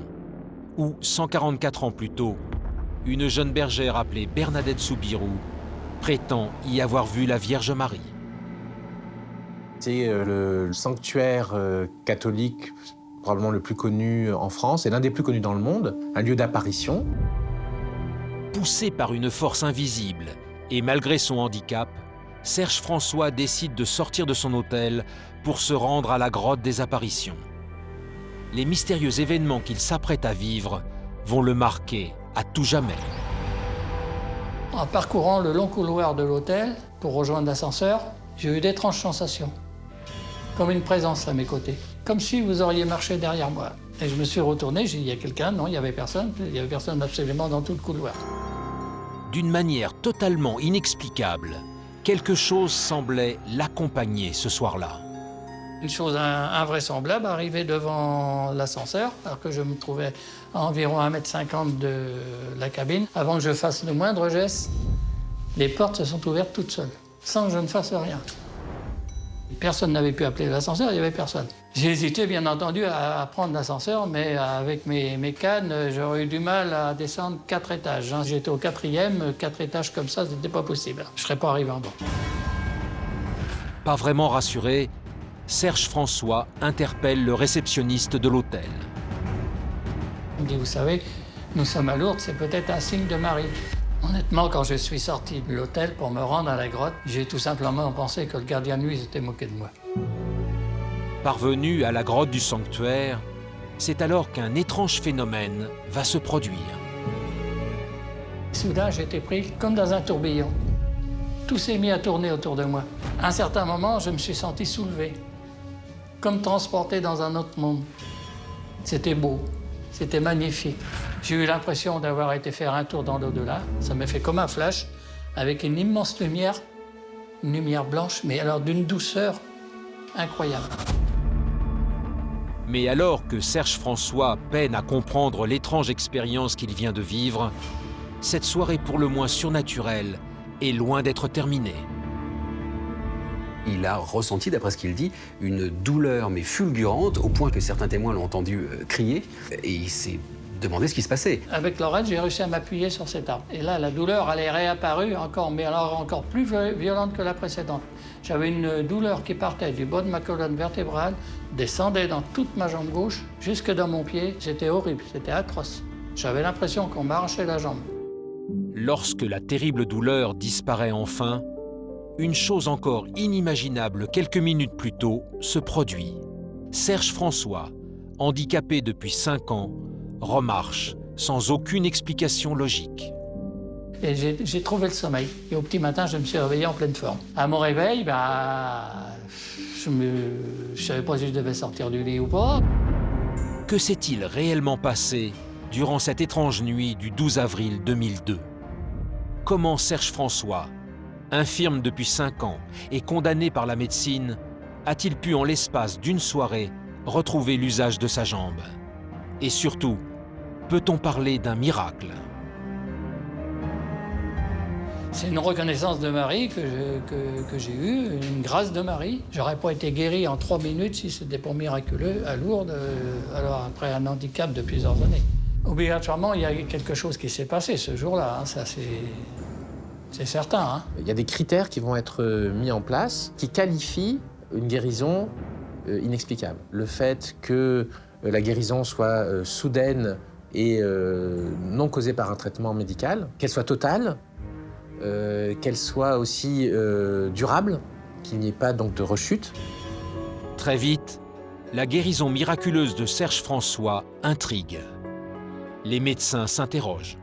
où, 144 ans plus tôt, une jeune bergère appelée Bernadette Soubirous prétend y avoir vu la Vierge Marie. C'est le sanctuaire catholique probablement le plus connu en France et l'un des plus connus dans le monde, un lieu d'apparition. Poussé par une force invisible et malgré son handicap, Serge François décide de sortir de son hôtel pour se rendre à la grotte des apparitions. Les mystérieux événements qu'il s'apprête à vivre vont le marquer à tout jamais. En parcourant le long couloir de l'hôtel pour rejoindre l'ascenseur, j'ai eu d'étranges sensations. Comme une présence à mes côtés, comme si vous auriez marché derrière moi. Et je me suis retourné, j'ai dit, il y a quelqu'un? Non, il n'y avait personne. Il n'y avait personne absolument dans tout le couloir. D'une manière totalement inexplicable, quelque chose semblait l'accompagner ce soir-là. Une chose invraisemblable arrivait devant l'ascenseur, alors que je me trouvais à environ 1,50 m de la cabine. Avant que je fasse le moindre geste, les portes se sont ouvertes toutes seules, sans que je ne fasse rien. Personne n'avait pu appeler l'ascenseur, il n'y avait personne. J'ai hésité, bien entendu, à prendre l'ascenseur, mais avec mes cannes, j'aurais eu du mal à descendre 4 étages. J'étais au 4e, 4 étages comme ça, c'était pas possible. Je ne serais pas arrivé en bas. Pas vraiment rassuré, Serge François interpelle le réceptionniste de l'hôtel. Il me dit, vous savez, nous sommes à Lourdes, c'est peut-être un signe de Marie. Honnêtement, quand je suis sorti de l'hôtel pour me rendre à la grotte, j'ai tout simplement pensé que le gardien de nuit s'était moqué de moi. Parvenu à la grotte du sanctuaire, c'est alors qu'un étrange phénomène va se produire. Soudain, j'étais pris comme dans un tourbillon. Tout s'est mis à tourner autour de moi. À un certain moment, je me suis senti soulevé, comme transporté dans un autre monde. C'était beau, c'était magnifique. J'ai eu l'impression d'avoir été faire un tour dans l'au-delà. Ça m'a fait comme un flash, avec une immense lumière, une lumière blanche, mais alors d'une douceur incroyable. Mais alors que Serge François peine à comprendre l'étrange expérience qu'il vient de vivre, cette soirée pour le moins surnaturelle est loin d'être terminée. Il a ressenti, d'après ce qu'il dit, une douleur mais fulgurante, au point que certains témoins l'ont entendu crier, et il s'est demandé ce qui se passait. Avec Laurette, j'ai réussi à m'appuyer sur cet arbre. Et là, la douleur, elle est réapparue encore, mais alors encore plus violente que la précédente. J'avais une douleur qui partait du bas de ma colonne vertébrale, descendait dans toute ma jambe gauche, jusque dans mon pied. C'était horrible, c'était atroce. J'avais l'impression qu'on m'arrachait la jambe. Lorsque la terrible douleur disparaît enfin, une chose encore inimaginable quelques minutes plus tôt se produit. Serge François, handicapé depuis 5 ans, remarche sans aucune explication logique. Et j'ai trouvé le sommeil. Et au petit matin, je me suis réveillé en pleine forme. À mon réveil, je ne savais pas si je devais sortir du lit ou pas. Que s'est-il réellement passé durant cette étrange nuit du 12 avril 2002 ? Comment Serge François, infirme depuis 5 ans et condamné par la médecine, a-t-il pu en l'espace d'une soirée retrouver l'usage de sa jambe? Et surtout, peut-on parler d'un miracle? C'est une reconnaissance de Marie que j'ai eue, une grâce de Marie. J'aurais pas été guéri en 3 minutes si c'était pas miraculeux à Lourdes, alors après un handicap de plusieurs années. Obligatoirement, il y a quelque chose qui s'est passé ce jour-là, hein, ça c'est certain. Hein. Il y a des critères qui vont être mis en place qui qualifient une guérison inexplicable. Le fait que la guérison soit soudaine et non causée par un traitement médical, qu'elle soit totale, qu'elle soit aussi durable, qu'il n'y ait pas donc de rechute. Très vite, la guérison miraculeuse de Serge François intrigue. Les médecins s'interrogent.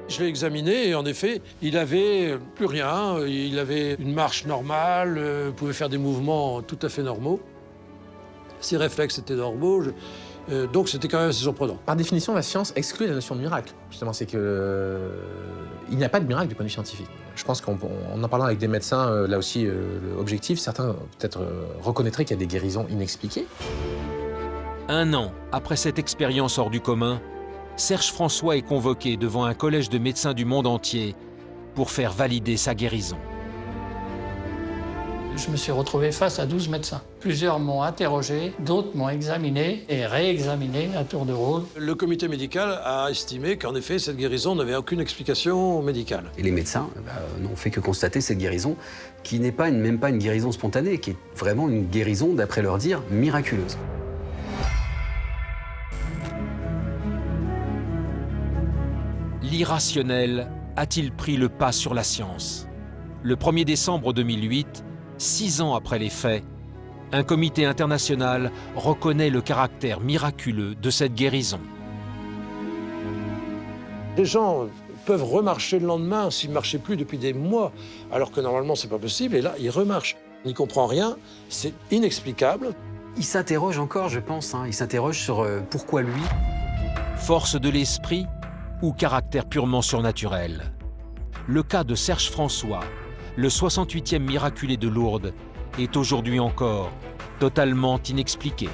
Je l'ai examiné et en effet, il avait plus rien. Il avait une marche normale, pouvait faire des mouvements tout à fait normaux. Ses réflexes étaient normaux. Donc c'était quand même assez surprenant. Par définition, la science exclut la notion de miracle. Justement, c'est que il n'y a pas de miracle du point de vue scientifique. Je pense qu'en en parlant avec des médecins, là aussi, objectifs, certains peut-être reconnaîtraient qu'il y a des guérisons inexpliquées. 1 an après cette expérience hors du commun, Serge François est convoqué devant un collège de médecins du monde entier pour faire valider sa guérison. Je me suis retrouvé face à 12 médecins. Plusieurs m'ont interrogé, d'autres m'ont examiné et réexaminé à tour de rôle. Le comité médical a estimé qu'en effet, cette guérison n'avait aucune explication médicale. Et les médecins n'ont fait que constater cette guérison, qui n'est pas même pas une guérison spontanée, qui est vraiment une guérison, d'après leur dire, miraculeuse. L'irrationnel a-t-il pris le pas sur la science? Le 1er décembre 2008, 6 ans après les faits, un comité international reconnaît le caractère miraculeux de cette guérison. Les gens peuvent remarcher le lendemain s'ils ne marchaient plus depuis des mois, alors que normalement c'est pas possible, et là ils remarchent. On n'y comprend rien, c'est inexplicable. Il s'interroge encore, je pense, il s'interroge sur pourquoi lui. Force de l'esprit ou caractère purement surnaturel? Le cas de Serge François, le 68e miraculé de Lourdes, est aujourd'hui encore totalement inexpliqué.